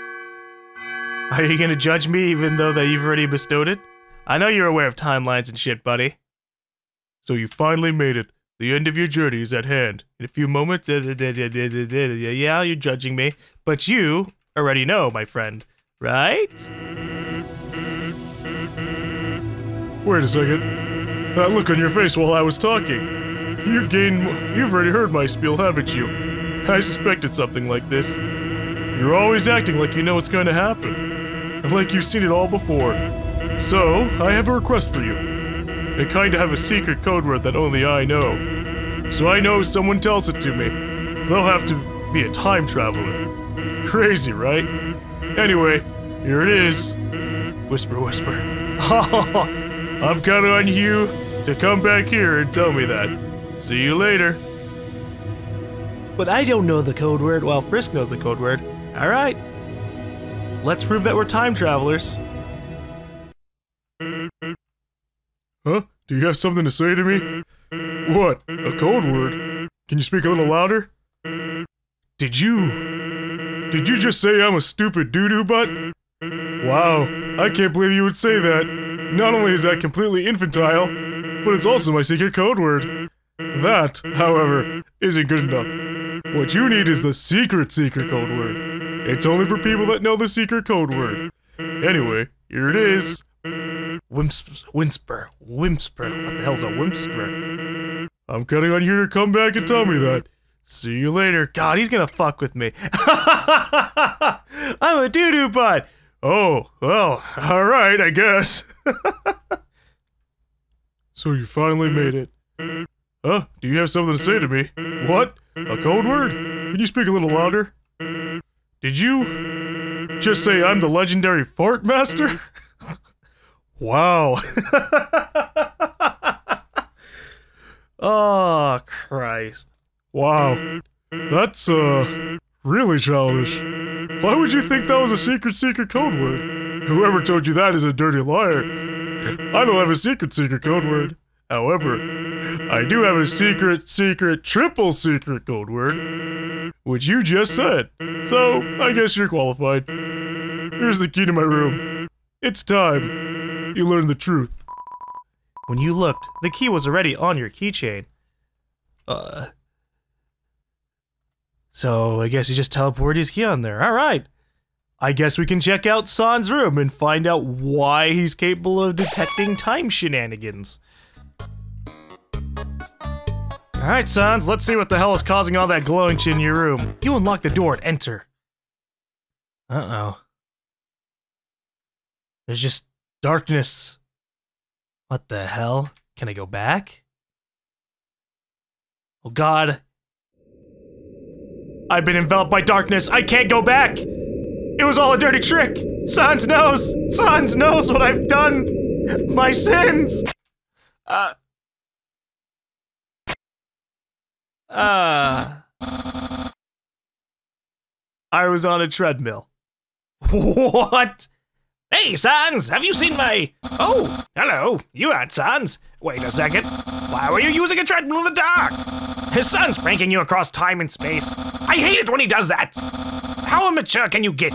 Are you gonna judge me even though that you've already bestowed it? I know you're aware of timelines and shit, buddy. So you finally made it. The end of your journey is at hand. In a few moments, yeah, you're judging me. But you already know, my friend, right? Wait a second. That look on your face while I was talking. You've already heard my spiel, haven't you? I suspected something like this. You're always acting like you know what's going to happen. And like you've seen it all before. So, I have a request for you. I kinda have a secret code word that only I know. So I know if someone tells it to me, they'll have to be a time traveler. Crazy, right? Anyway, here it is. Whisper, whisper. I'm counting on you to come back here and tell me that. See you later. But I don't know the code word while Frisk knows the code word. Alright. Let's prove that we're time travelers. Huh? Do you have something to say to me? What? A code word? Can you speak a little louder? Did you just say I'm a stupid doo-doo butt? Wow, I can't believe you would say that. Not only is that completely infantile, but it's also my secret code word. That, however, isn't good enough. What you need is the secret code word. It's only for people that know the secret code word. Anyway, here it is. Whimper. What the hell's a whimper? I'm counting on you to come back and tell me that. See you later. God, he's gonna fuck with me. I'm a doo-doo butt. Oh, well, alright, I guess. So you finally made it. Huh? Do you have something to say to me? What? A code word? Can you speak a little louder? Did you just say I'm the legendary fart master? Wow. Oh, Christ. Wow. That's, really childish. Why would you think that was a secret code word? Whoever told you that is a dirty liar. I don't have a secret code word. However, I do have a triple secret code word, which you just said. So, I guess you're qualified. Here's the key to my room. It's time. You learn the truth. When you looked, the key was already on your keychain. So I guess he just teleported his key on there. Alright. I guess we can check out Sans' room and find out why he's capable of detecting time shenanigans. Alright, Sans, let's see what the hell is causing all that glowing shit in your room. You unlock the door and enter. Uh-oh. There's just darkness. What the hell? Can I go back? Oh god. I've been enveloped by darkness. I can't go back! It was all a dirty trick! Sans knows! Sans knows what I've done! My sins! I was on a treadmill. What? Hey, Sans, have you seen my... Oh, hello, you aren't Sans. Wait a second. Why were you using a treadmill in the dark? His son's pranking you across time and space. I hate it when he does that. How immature can you get?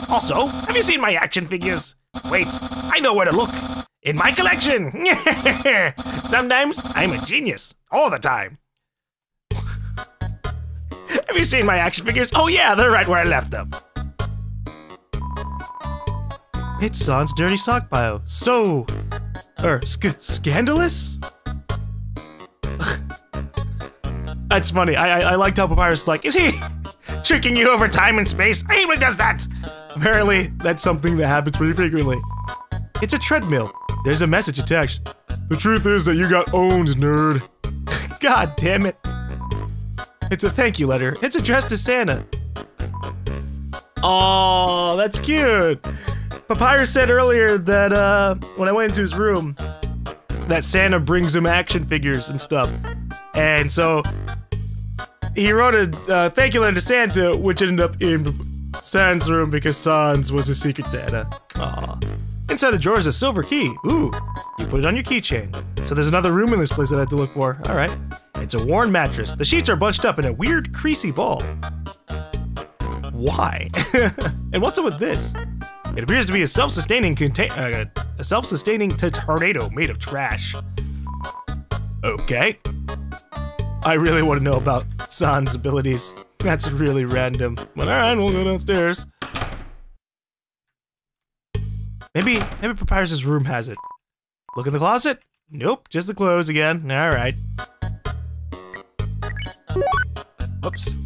Also, have you seen my action figures? Wait, I know where to look. In my collection. Sometimes I'm a genius. All the time. Have you seen my action figures? Oh yeah, they're right where I left them. It's Sans' dirty sock bio. So... scandalous? That's funny. I liked how Papyrus is like, is he Tricking you over time and space? I hate when he does that! Apparently, that's something that happens pretty frequently. It's a treadmill. There's a message attached. The truth is that you got owned, nerd. God damn it. It's a thank you letter. It's addressed to Santa. Oh, that's cute. Papyrus said earlier that when I went into his room, that Santa brings him action figures and stuff. And so he wrote a thank you letter to Santa, which ended up in Sans' room because Sans was his secret Santa. Aw. Inside the drawer is a silver key. Ooh, you put it on your keychain. So there's another room in this place that I have to look for. All right. It's a worn mattress. The sheets are bunched up in a weird, creasy ball. why? And what's up with this? It appears to be a self-sustaining tornado made of trash. Okay. I really want to know about Sans' abilities. That's really random. But alright, we'll go downstairs. Maybe Papyrus's room has it. Look in the closet? Nope, just the clothes again. Alright. Oops.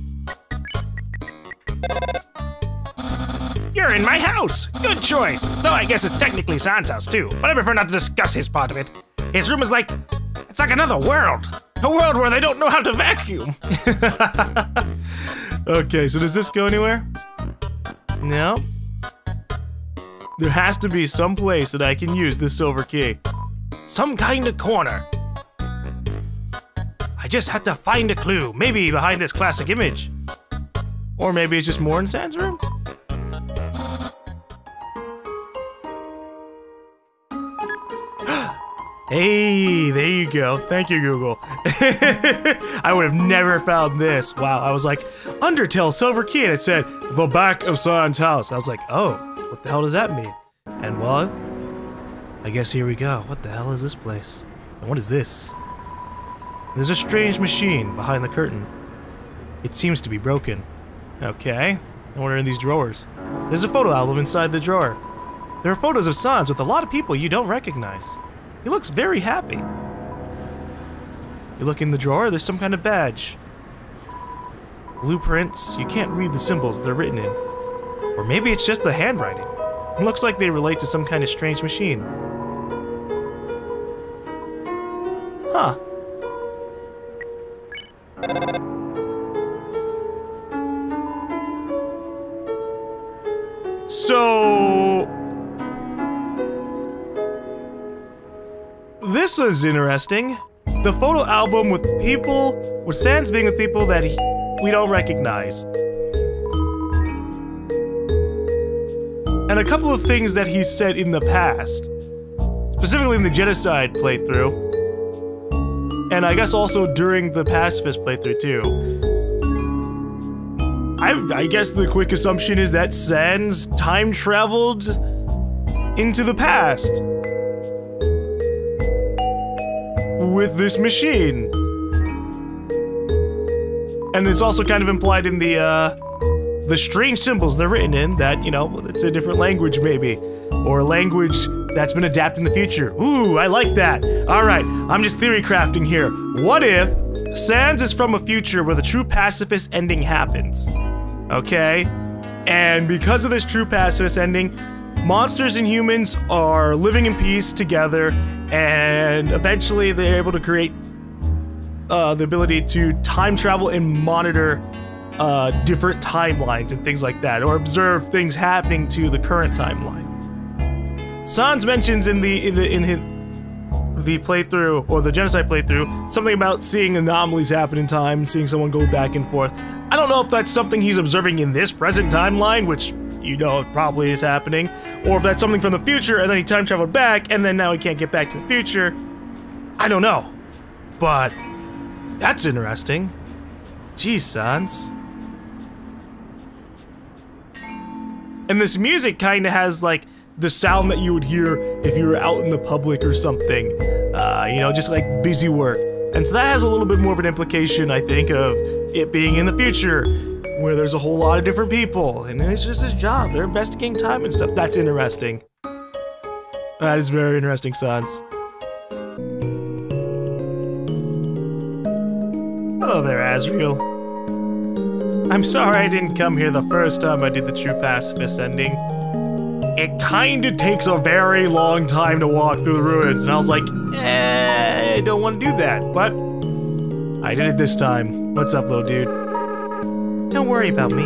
You're in my house! Good choice! Though I guess it's technically Sans' house too, but I prefer not to discuss his part of it. His room is like... it's like another world. A world where they don't know how to vacuum. Okay, so does this go anywhere? No? There has to be some place that I can use this silver key. Some kind of corner. I just have to find a clue, maybe behind this classic image. Or maybe it's just more in Sans' room? Hey, there you go. Thank you, Google. I would have never found this. Wow, I was like, Undertale silver key, and it said, the back of Sans' house. I was like, oh, what the hell does that mean? And well, I guess here we go. What the hell is this place? And what is this? There's a strange machine behind the curtain. It seems to be broken. Okay, and what are in these drawers? There's a photo album inside the drawer. There are photos of Sans with a lot of people you don't recognize. He looks very happy. You look in the drawer, there's some kind of badge. Blueprints, you can't read the symbols they're written in. Or maybe it's just the handwriting. It looks like they relate to some kind of strange machine. Huh. So... this is interesting. The photo album with people, with Sans being with people that we don't recognize. And a couple of things that he said in the past. Specifically in the Genocide playthrough. And I guess also during the Pacifist playthrough too. I guess the quick assumption is that Sans time traveled into the past. With this machine. And it's also kind of implied in the strange symbols they're written in that, you know, it's a different language maybe. Or a language that's been adapted in the future. Ooh, I like that. Alright, I'm just theory crafting here. What if Sans is from a future where the true pacifist ending happens? Okay? And because of this true pacifist ending, monsters and humans are living in peace together, and eventually they're able to create the ability to time travel and monitor different timelines and things like that, or observe things happening to the current timeline. Sans mentions in the playthrough, or the Genocide playthrough, something about seeing anomalies happen in time, seeing someone go back and forth. I don't know if that's something he's observing in this present timeline, which you know it probably is happening, or if that's something from the future and then he time traveled back and then now he can't get back to the future. I don't know. But that's interesting. Geez, Sans. And this music kind of has like the sound that you would hear if you were out in the public or something. You know, just like busy work. And so that has a little bit more of an implication, I think, of it being in the future, where there's a whole lot of different people, and it's just his job. They're investigating time and stuff. That's interesting. That is very interesting, Sans. Hello there, Azriel. I'm sorry I didn't come here the first time I did the true pacifist ending. It kinda takes a very long time to walk through the ruins, and I was like, I don't want to do that, but I did it this time. What's up, little dude? Don't worry about me.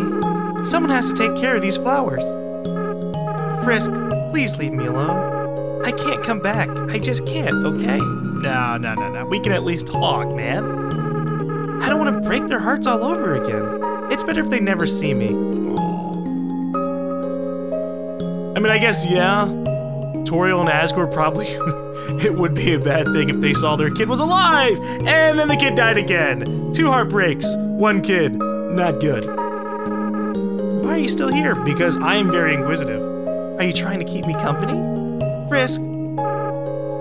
Someone has to take care of these flowers. Frisk, please leave me alone. I can't come back. I just can't, okay? No. We can at least talk, man. I don't want to break their hearts all over again. It's better if they never see me. I mean, I guess, yeah. Toriel and Asgore probably... it would be a bad thing if they saw their kid was alive! And then the kid died again! 2 heartbreaks, 1 kid. Not good. why are you still here? Because I am very inquisitive. Are you trying to keep me company? Frisk?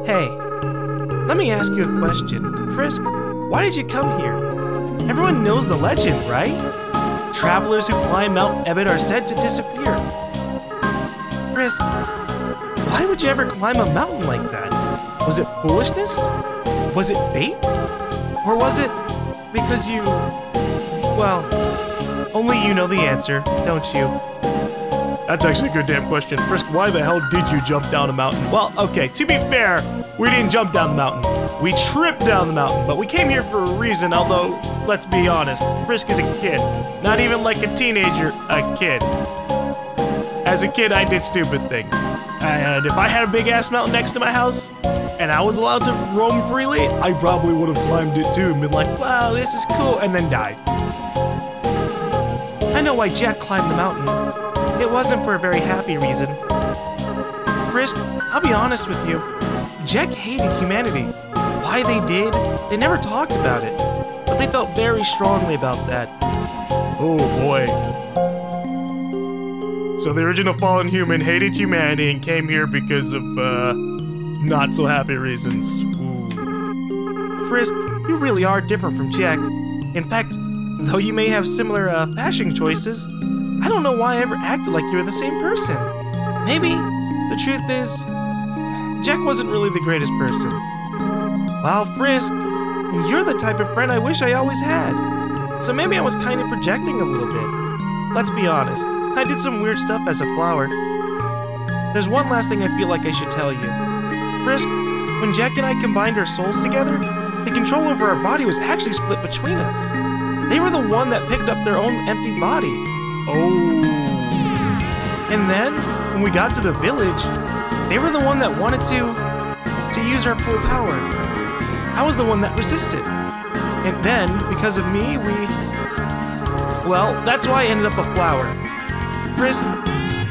Hey, let me ask you a question. Frisk, why did you come here? Everyone knows the legend, right? Travelers who climb Mount Ebit are said to disappear. Frisk, why would you ever climb a mountain like that? Was it foolishness? Was it fate? Or was it because you... Well, only you know the answer, don't you? That's actually a good damn question. Frisk, why the hell did you jump down a mountain? Well, okay, to be fair, we didn't jump down the mountain. We tripped down the mountain, but we came here for a reason, although, let's be honest, Frisk is a kid. Not even like a teenager, a kid. As a kid, I did stupid things. And if I had a big-ass mountain next to my house, and I was allowed to roam freely, I probably would have climbed it too and been like, wow, this is cool, and then died. I know why Jack climbed the mountain. It wasn't for a very happy reason. Frisk, I'll be honest with you. Jack hated humanity. Why they did, they never talked about it. But they felt very strongly about that. Oh boy. So the original fallen human hated humanity and came here because of, not so happy reasons. Ooh. Frisk, you really are different from Jack. In fact, though you may have similar, fashion choices, I don't know why I ever acted like you were the same person. Maybe the truth is, Jack wasn't really the greatest person. While Frisk, you're the type of friend I wish I always had. So maybe I was kind of projecting a little bit. Let's be honest, I did some weird stuff as a flower. There's one last thing I feel like I should tell you. Frisk, when Jack and I combined our souls together, the control over our body was actually split between us. They were the one that picked up their own empty body. Oh. And then, when we got to the village, they were the one that wanted to use our full power. I was the one that resisted. And then, because of me, well, that's why I ended up a flower. Frisk,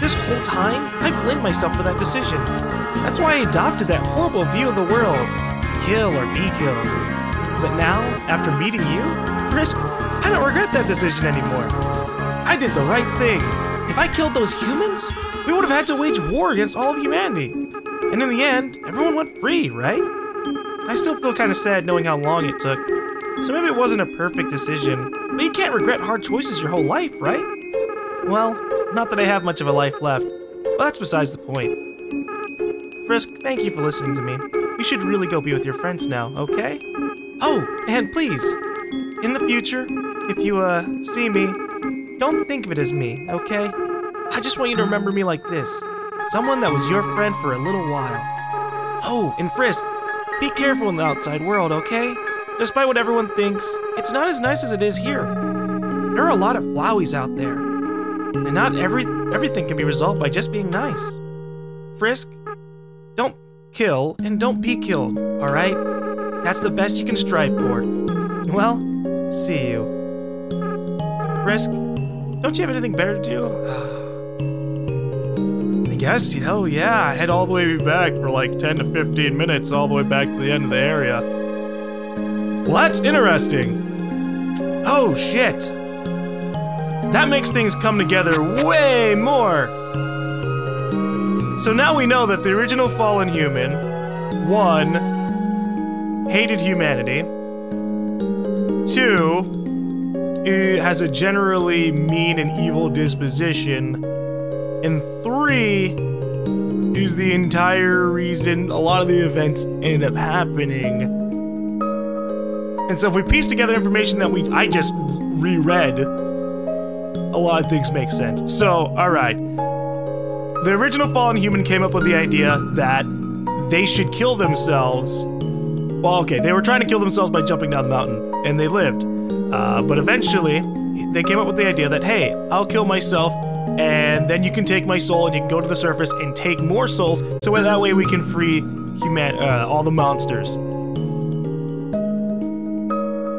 this whole time, I blamed myself for that decision. That's why I adopted that horrible view of the world. Kill or be killed. But now, after meeting you, Frisk, I don't regret that decision anymore. I did the right thing. If I killed those humans, we would have had to wage war against all of humanity. And in the end, everyone went free, right? I still feel kind of sad knowing how long it took. So maybe it wasn't a perfect decision, but you can't regret hard choices your whole life, right? Well, not that I have much of a life left, but that's besides the point. Frisk, thank you for listening to me. You should really go be with your friends now, okay? Oh, and please, in the future, if you, see me, don't think of it as me, okay? I just want you to remember me like this. Someone that was your friend for a little while. Oh, and Frisk, be careful in the outside world, okay? Despite what everyone thinks, it's not as nice as it is here. There are a lot of flowies out there. And not everything can be resolved by just being nice. Frisk, don't kill and don't be killed, alright? That's the best you can strive for. Well, see you. Frisk, don't you have anything better to do? I guess, oh yeah, I head all the way back for like 10 to 15 minutes all the way back to the end of the area. Well, that's interesting. Oh, shit. That makes things come together way more. So now we know that the original fallen human, 1, hated humanity, 2, has a generally mean and evil disposition, and 3 is the entire reason a lot of the events ended up happening. And so if we piece together information that I just reread, a lot of things make sense. So, alright. The original fallen human came up with the idea that they should kill themselves. Well, okay, they were trying to kill themselves by jumping down the mountain, and they lived. But eventually, they came up with the idea that, hey, I'll kill myself, and then you can take my soul and you can go to the surface and take more souls, so that way we can free all the monsters.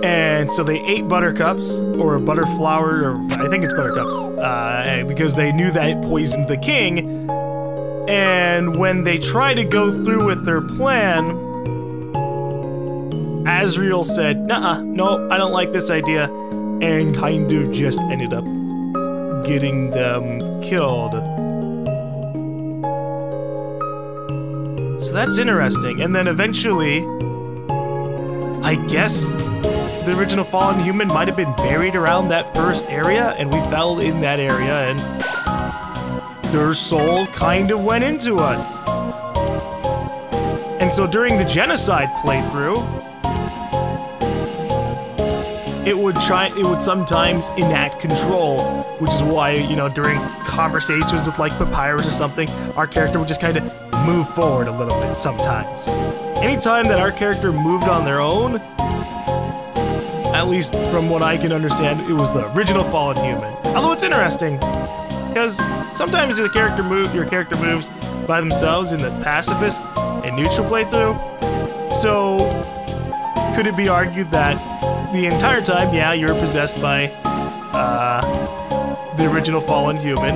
And so they ate buttercups, or butterflower, or I think it's buttercups, because they knew that it poisoned the king. And when they tried to go through with their plan, Azrael said, "Nuh-uh, no, I don't like this idea," and kind of just ended up getting them killed. So that's interesting. And then eventually, I guess the original fallen human might have been buried around that first area, and we fell in that area, and their soul kind of went into us. And so during the Genocide playthrough, it would sometimes enact control, which is why, you know, during conversations with like Papyrus or something, our character would just kind of move forward a little bit sometimes. Anytime that our character moved on their own, at least from what I can understand, it was the original fallen human. Although it's interesting, because sometimes your character moves by themselves in the pacifist and neutral playthrough. So could it be argued that the entire time, yeah, you're possessed by the original fallen human,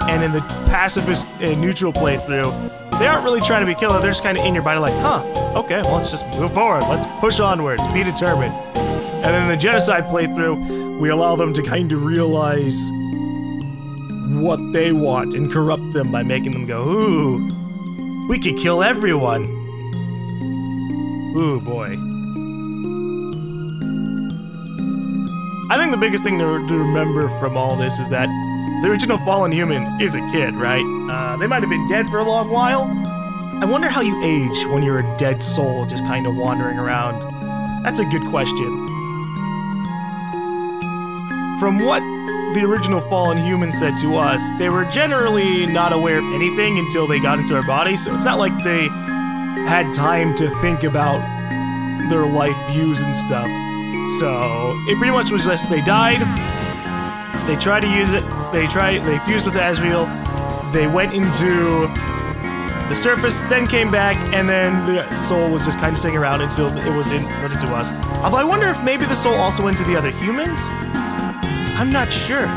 and in the pacifist and neutral playthrough, they aren't really trying to be killed, they're just kind of in your body like, huh, okay, well, let's just move forward, let's push onwards, be determined. And then in the Genocide playthrough, we allow them to kind of realize what they want and corrupt them by making them go, ooh, we could kill everyone. Ooh, boy. I think the biggest thing to remember from all this is that the original fallen human is a kid, right? They might have been dead for a long while. I wonder how you age when you're a dead soul just kind of wandering around. That's a good question. From what the original fallen human said to us, they were generally not aware of anything until they got into our body, so it's not like they had time to think about their life views and stuff. So it pretty much was just they died, they tried to use it, they fused with Azrael, they went into the surface, then came back, and then the soul was just kind of sitting around until it was put into us. Although I wonder if maybe the soul also went to the other humans? I'm not sure.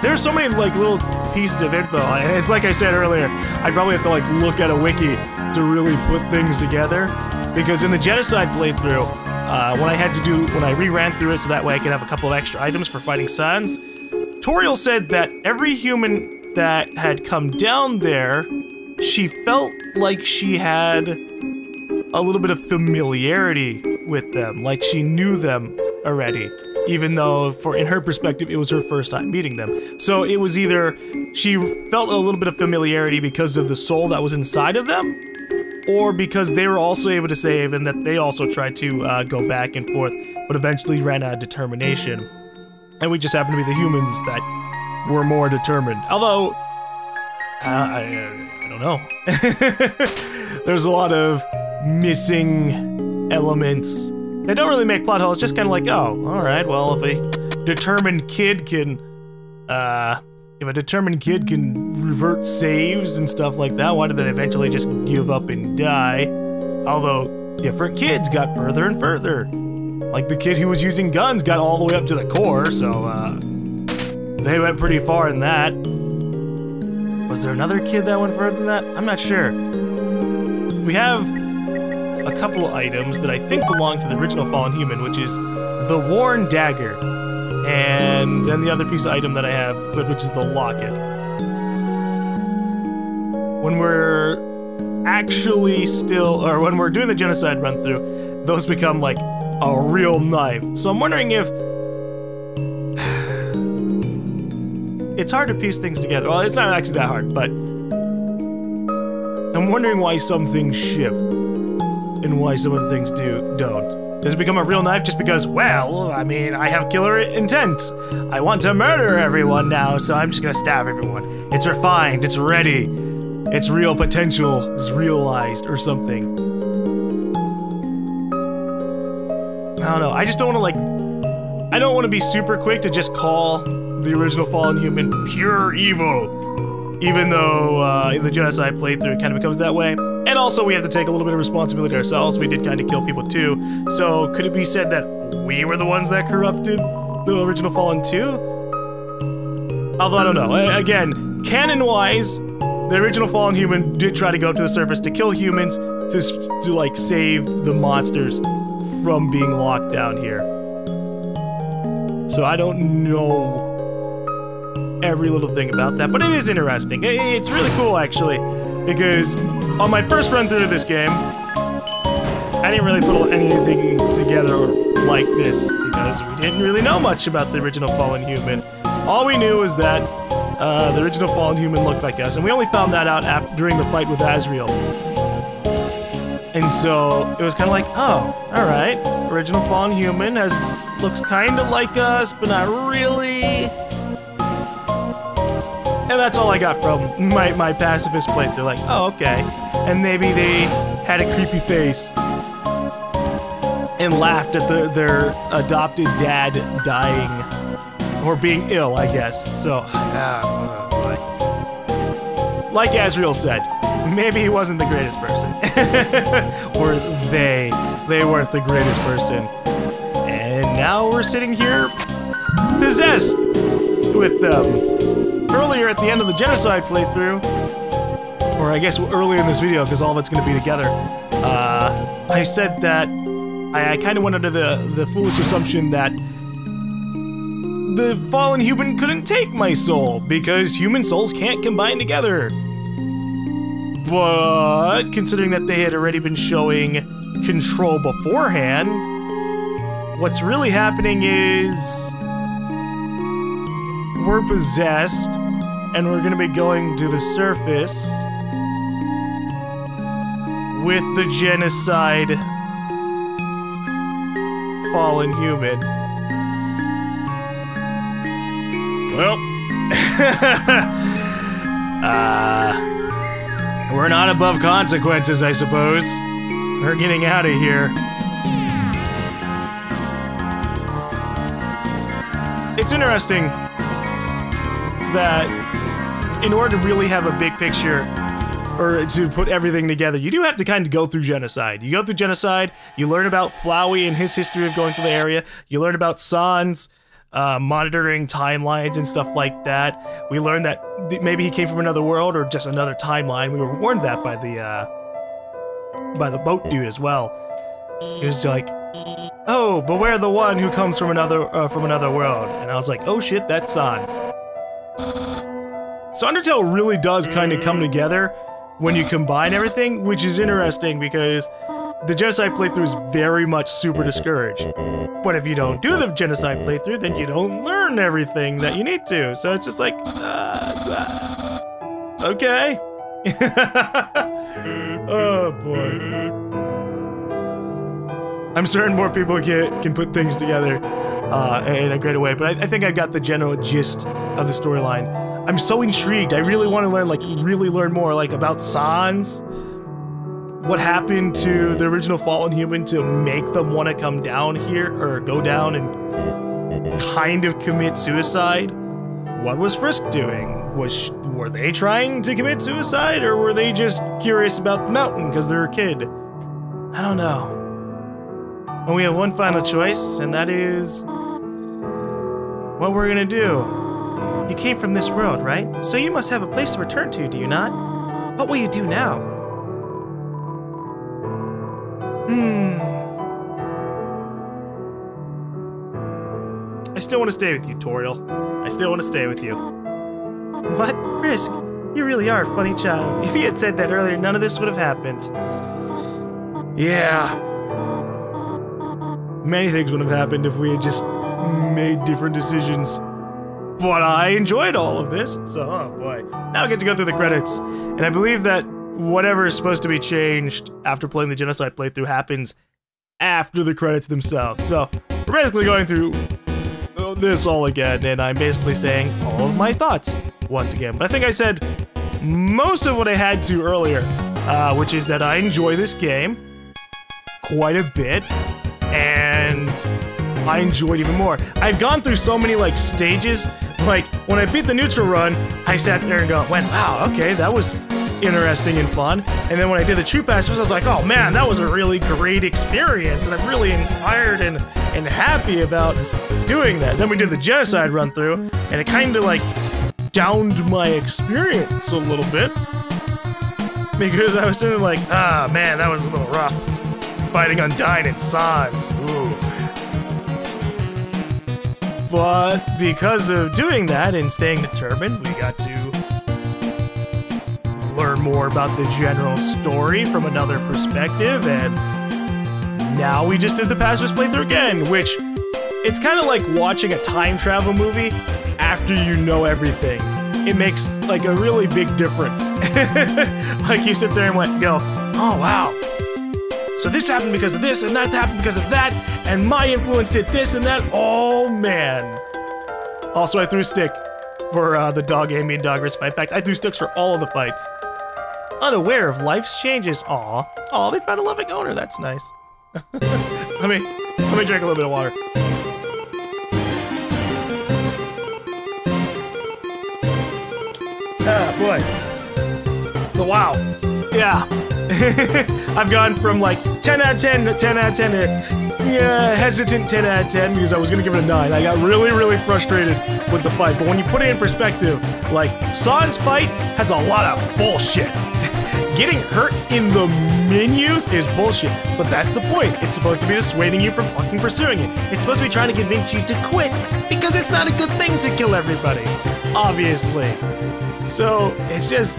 There are so many like little pieces of info. It's like I said earlier, I'd probably have to like look at a wiki to really put things together. Because in the Genocide playthrough, when I re-ran through it so that way I could have a couple of extra items for fighting Sans, Toriel said that every human that had come down there, she felt like she had a little bit of familiarity with them, like she knew them already, even though in her perspective it was her first time meeting them. So it was either she felt a little bit of familiarity because of the soul that was inside of them, or because they were also able to save and that they also tried to go back and forth, but eventually ran out of determination. And we just happened to be the humans that were more determined. Although, I don't know. There's a lot of missing elements that don't really make plot holes, just kind of like, oh, alright, well, if a determined kid can revert saves and stuff like that, why did they eventually just give up and die? Although, different kids got further and further. Like the kid who was using guns got all the way up to the core, so, they went pretty far in that. Was there another kid that went further than that? I'm not sure. We have a couple of items that I think belong to the original fallen human, which is the worn dagger. And then the other piece of item that I have, which is the locket. When we're when we're doing the Genocide run through, those become like a real knife. So I'm wondering if it's hard to piece things together. Well, it's not actually that hard, but I'm wondering why some things shift and why some other things don't. Does it become a real knife just because, well, I mean, I have killer intent. I want to murder everyone now, so I'm just gonna stab everyone. It's refined, it's ready. Its real potential is realized or something. I don't know, I just don't want to I don't want to be super quick to just call the original fallen human pure evil. Even though in the Genocide playthrough it kind of becomes that way. And also we have to take a little bit of responsibility ourselves. We did kind of kill people too. So could it be said that we were the ones that corrupted the original fallen too? Although I don't know. Again, canon-wise, the original fallen human did try to go up to the surface to kill humans to like save the monsters from being locked down here. So I don't know every little thing about that, but it is interesting. It's really cool, actually, because on my first run through this game, I didn't really put anything together like this, because we didn't really know much about the original Fallen Human. All we knew was that the original Fallen Human looked like us, and we only found that out during the fight with Azrael. And so it was kind of like, oh, all right, original Fallen Human looks kind of like us, but not really. And that's all I got from my Pacifist playthrough. Like, oh, okay. And maybe they had a creepy face and laughed at their adopted dad dying or being ill, I guess. So, boy. Like Azrael said, maybe he wasn't the greatest person. Or they weren't the greatest person. And now we're sitting here possessed with them. Earlier at the end of the Genocide playthrough, or I guess earlier in this video because all of it's going to be together, I said that I kind of went under the foolish assumption that the Fallen Human couldn't take my soul because human souls can't combine together. But considering that they had already been showing control beforehand, what's really happening is we're possessed and we're gonna be going to the surface with the Genocide Fallen Human. Well, we're not above consequences, I suppose. We're getting out of here. It's interesting that in order to really have a big picture, or to put everything together, you do have to kind of go through Genocide. You go through Genocide, you learn about Flowey and his history of going through the area, you learn about Sans monitoring timelines and stuff like that. We learned that maybe he came from another world or just another timeline. We were warned that by the boat dude as well. He was like, "Oh, beware the one who comes from another world." And I was like, "Oh shit, that's Sans." So Undertale really does kind of come together when you combine everything, which is interesting because the Genocide playthrough is very much super discouraged. But if you don't do the Genocide playthrough, then you don't learn everything that you need to. So it's just like, okay. Oh boy. I'm certain more people can put things together in a greater way, but I think I've got the general gist of the storyline. I'm so intrigued. I really want to learn, really learn more, about Sans. What happened to the original Fallen Human to make them want to come down here, or go down and kind of commit suicide? What was Frisk doing? Were they trying to commit suicide, or were they just curious about the mountain because they're a kid? I don't know. And we have one final choice, and that is what we're gonna do. You came from this world, right? So you must have a place to return to, do you not? What will you do now? I still want to stay with you, Toriel. I still want to stay with you. What? Frisk, you really are a funny child. If you had said that earlier, none of this would have happened. Yeah. Many things would have happened if we had just made different decisions. But I enjoyed all of this, so, oh boy. Now I get to go through the credits. And I believe that whatever is supposed to be changed after playing the Genocide playthrough happens after the credits themselves. So, we're basically going through this all again, and I'm basically saying all of my thoughts once again. But I think I said most of what I had to earlier, which is that I enjoy this game quite a bit, and I enjoyed even more. I've gone through so many stages. When I beat the neutral run, I sat there and went, wow, okay, that was interesting and fun. And then when I did the True Pacifist, I was like, oh man, that was a really great experience, and I'm really inspired and happy about doing that. Then we did the Genocide run through, and it kind of downed my experience a little bit, because I was sitting ah man, that was a little rough. Fighting Undyne and Sans. Ooh. But because of doing that and staying determined, we got to learn more about the general story from another perspective, and now we just did the Pacifist playthrough again, which it's kind of like watching a time travel movie after you know everything. It makes like a really big difference. Like you sit there and go, oh wow. So this happened because of this, and that happened because of that, and my influence did this and that. Oh man. Also, I threw a stick for the dog Amy and dog fight. In fact, I threw sticks for all of the fights. Unaware of life's changes. Aw. Aw, they found a loving owner. That's nice. let me drink a little bit of water. Ah, boy. The wow. Yeah. I've gone from like 10 out of 10 to 10 out of 10 to yeah, hesitant 10 out of 10 because I was gonna give it a 9. I got really frustrated with the fight, but when you put it in perspective, like San's fight has a lot of bullshit. Getting hurt in the menus is bullshit, but that's the point. It's supposed to be dissuading you from fucking pursuing it. It's supposed to be trying to convince you to quit because it's not a good thing to kill everybody, obviously. So it's just.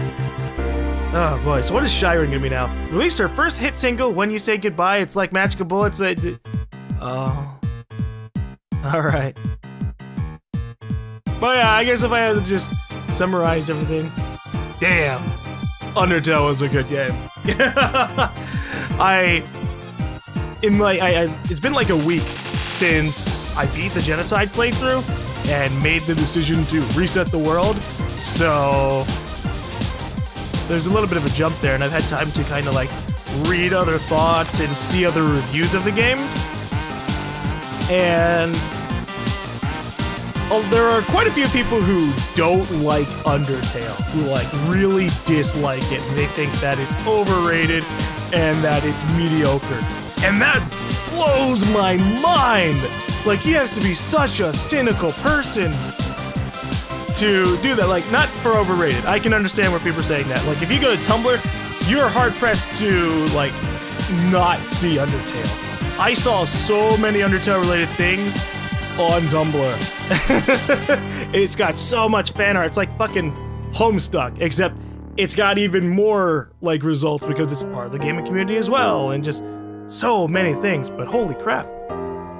Oh boy, so what is Shiren gonna be now? Released her first hit single, When You Say Goodbye. It's like Magical Bullets. Oh. Alright. But yeah, I guess if I had to just summarize everything. Damn. Undertale was a good game. It's been like a week since I beat the Genocide playthrough and made the decision to reset the world. So there's a little bit of a jump there, and I've had time to kind of like read other thoughts and see other reviews of the game. And there are quite a few people who don't like Undertale, who like really dislike it. They think that it's overrated and that it's mediocre. And that blows my mind! Like, you have to be such a cynical person to do that. Like, not for overrated. I can understand where people are saying that. Like, if you go to Tumblr, you're hard-pressed to, like, not see Undertale. I saw so many Undertale-related things on Tumblr. It's got so much fan art. It's like fucking Homestuck, except it's got even more, like, results because it's part of the gaming community as well, and just so many things. But holy crap.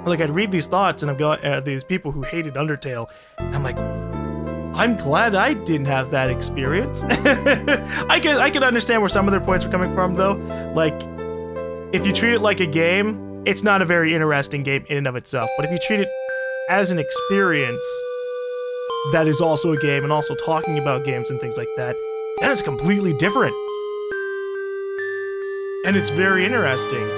Like, I'd read these thoughts, and I've got these people who hated Undertale, and I'm like, I'm glad I didn't have that experience. I can understand where some of their points were coming from, though. Like, if you treat it like a game, it's not a very interesting game in and of itself. But if you treat it as an experience that is also a game and also talking about games and things like that, that is completely different. And it's very interesting.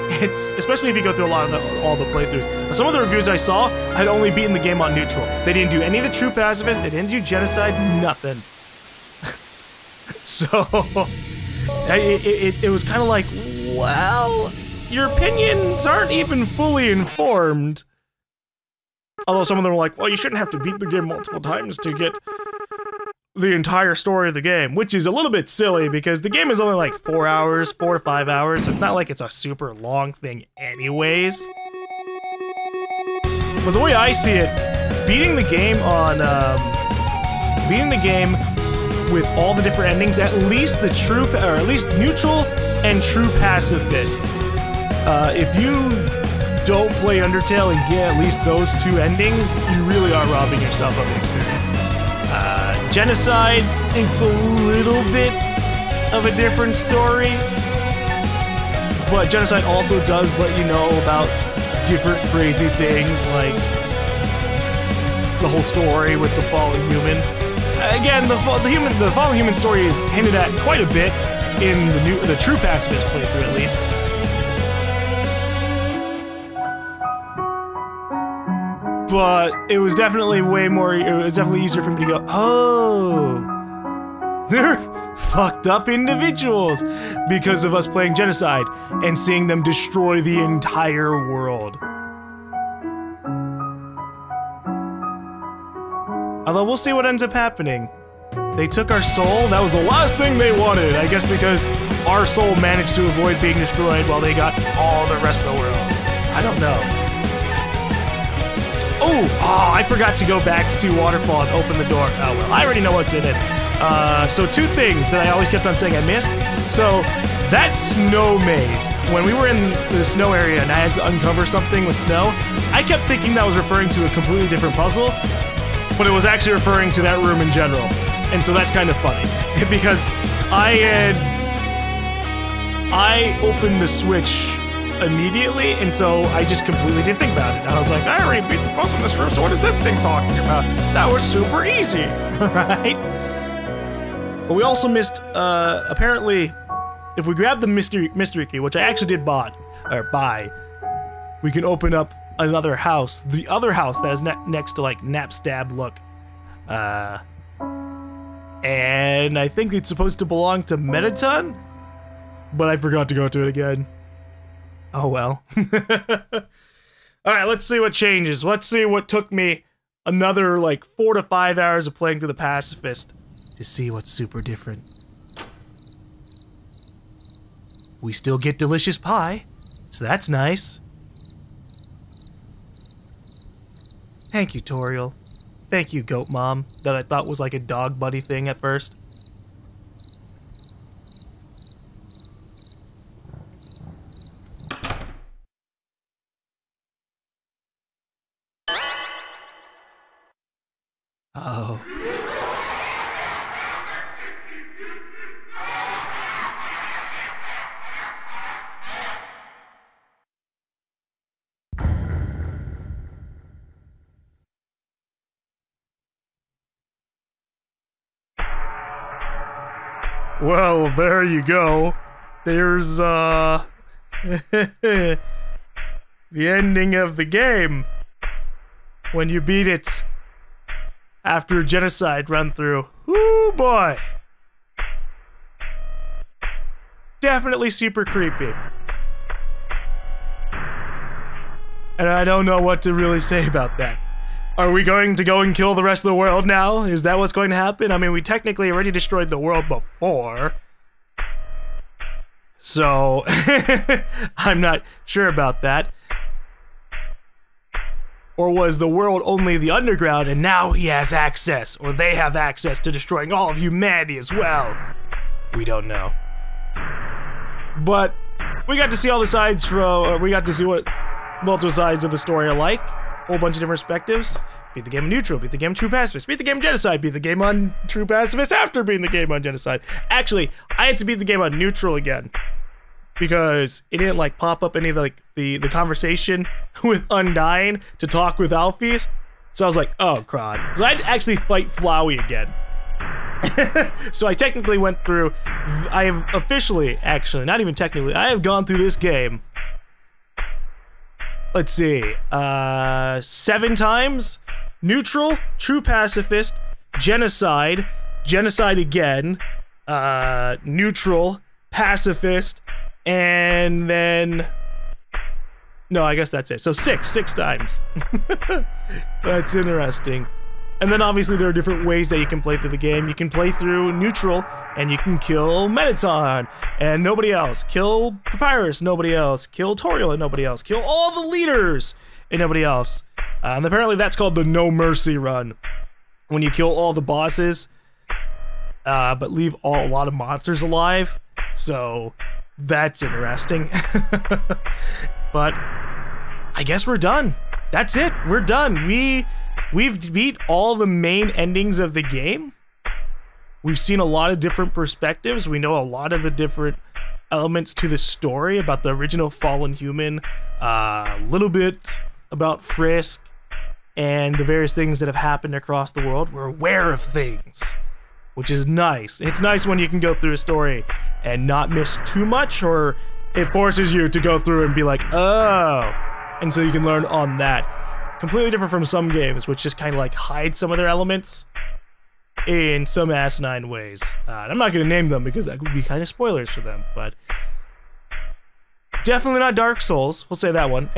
It's especially if you go through a lot of all the playthroughs. Some of the reviews I saw had only beaten the game on neutral. They didn't do any of the true Pacifist. They didn't do Genocide. Nothing. So it was kind of like, well, your opinions aren't even fully informed. Although some of them were like, well, you shouldn't have to beat the game multiple times to get the entire story of the game, which is a little bit silly because the game is only like 4 hours, 4 to 5 hours. So it's not like it's a super long thing anyways. But the way I see it, beating the game with all the different endings, at least the true, or at least neutral and true pacifist. If you don't play Undertale and get at least those two endings, you really are robbing yourself of an experience. Genocide, it's a little bit of a different story, but Genocide also does let you know about different crazy things, like the whole story with the fallen human. Again, the fallen human story is hinted at quite a bit in the true pacifist playthrough, at least. But it was definitely easier for me to go, oh, they're fucked up individuals because of us playing Genocide and seeing them destroy the entire world. Although we'll see what ends up happening. They took our soul. That was the last thing they wanted, I guess, because our soul managed to avoid being destroyed while they got all the rest of the world. I don't know. Oh, Oh, I forgot to go back to Waterfall and open the door. Oh, well, I already know what's in it. So two things that I always kept on saying I missed. So that snow maze, when we were in the snow area and I had to uncover something with snow, I kept thinking that was referring to a completely different puzzle, but it was actually referring to that room in general. And so that's kind of funny, because I opened the Switch immediately, and so I just completely didn't think about it. I was like, I already beat the puzzle in this room, so what is this thing talking about? That was super easy, right? But we also missed, apparently, if we grab the mystery key, which I actually did buy, we can open up another house, the other house that is next to, like, Napstab look. And I think it's supposed to belong to Metaton, but I forgot to go to it again. Oh well. Alright, let's see what changes. Let's see what took me another, like, 4 to 5 hours of playing through the Pacifist to see what's super different. We still get delicious pie, so that's nice. Thank you, Toriel. Thank you, Goat Mom, that I thought was like a dog buddy thing at first. Oh. Well, there you go. There's, the ending of the game. When you beat it after Genocide run through. Woo boy! Definitely super creepy. And I don't know what to really say about that. Are we going to go and kill the rest of the world now? Is that what's going to happen? I mean, we technically already destroyed the world before. So, I'm not sure about that. Or was the world only the underground and now he has access, or they have access to destroying all of humanity as well? We don't know. But we got to see all the sides we got to see what multiple sides of the story are like. Whole bunch of different perspectives. Beat the game on neutral, beat the game on true pacifist, beat the game on genocide, beat the game on true pacifist after beating the game on genocide. Actually, I had to beat the game on neutral again, because it didn't like pop up any of the conversation with Undying to talk with Alphys. So I was like, oh crud. So I had to actually fight Flowey again. So I technically went through, I have officially, actually, not even technically, I have gone through this game, let's see, 7 times. Neutral, true pacifist, genocide, genocide again, neutral, pacifist, and then, no, I guess that's it. So 6 times. That's interesting. And then obviously there are different ways that you can play through the game. You can play through neutral, and you can kill Metaton, and nobody else. Kill Papyrus, nobody else. Kill Toriel, and nobody else. Kill all the leaders, and nobody else. And apparently that's called the No Mercy run. When you kill all the bosses, but leave a lot of monsters alive. So that's interesting. But I guess we're done. That's it. We're done. We've beat all the main endings of the game. We've seen a lot of different perspectives. We know a lot of the different elements to the story about the original fallen human, a little bit about Frisk, and the various things that have happened across the world. We're aware of things, which is nice. It's nice when you can go through a story and not miss too much, or it forces you to go through and be like, oh, and so you can learn on that. Completely different from some games, which just kind of like hide some of their elements in some asinine ways. And I'm not going to name them because that would be kind of spoilers for them, but definitely not Dark Souls. We'll say that one.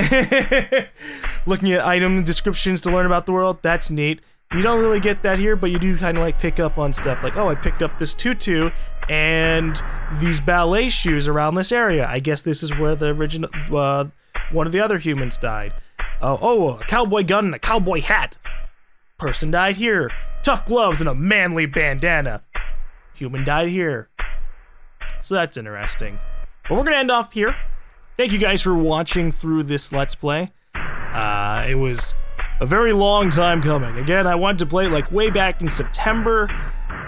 Looking at item descriptions to learn about the world, that's neat. You don't really get that here, but you do kind of like pick up on stuff like, oh, I picked up this tutu and these ballet shoes around this area. I guess this is where the original, one of the other humans died. Oh, a cowboy gun and a cowboy hat. Person died here. Tough gloves and a manly bandana. Human died here. So that's interesting. But we're gonna end off here. Thank you guys for watching through this Let's Play. It was a very long time coming. Again, I wanted to play it like way back in September,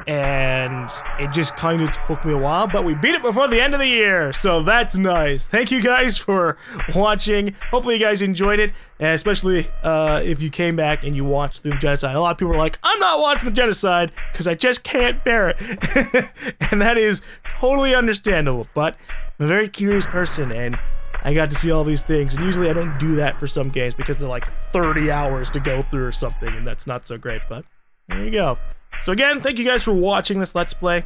and it just kind of took me a while, but we beat it before the end of the year, so that's nice. Thank you guys for watching. Hopefully you guys enjoyed it, especially if you came back and you watched through the Genocide. A lot of people are like, I'm not watching the Genocide because I just can't bear it. And that is totally understandable, but I'm a very curious person, and I got to see all these things, and usually I don't do that for some games because they're like 30 hours to go through or something, and that's not so great, but there you go. So again, thank you guys for watching this Let's Play,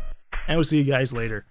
and we'll see you guys later.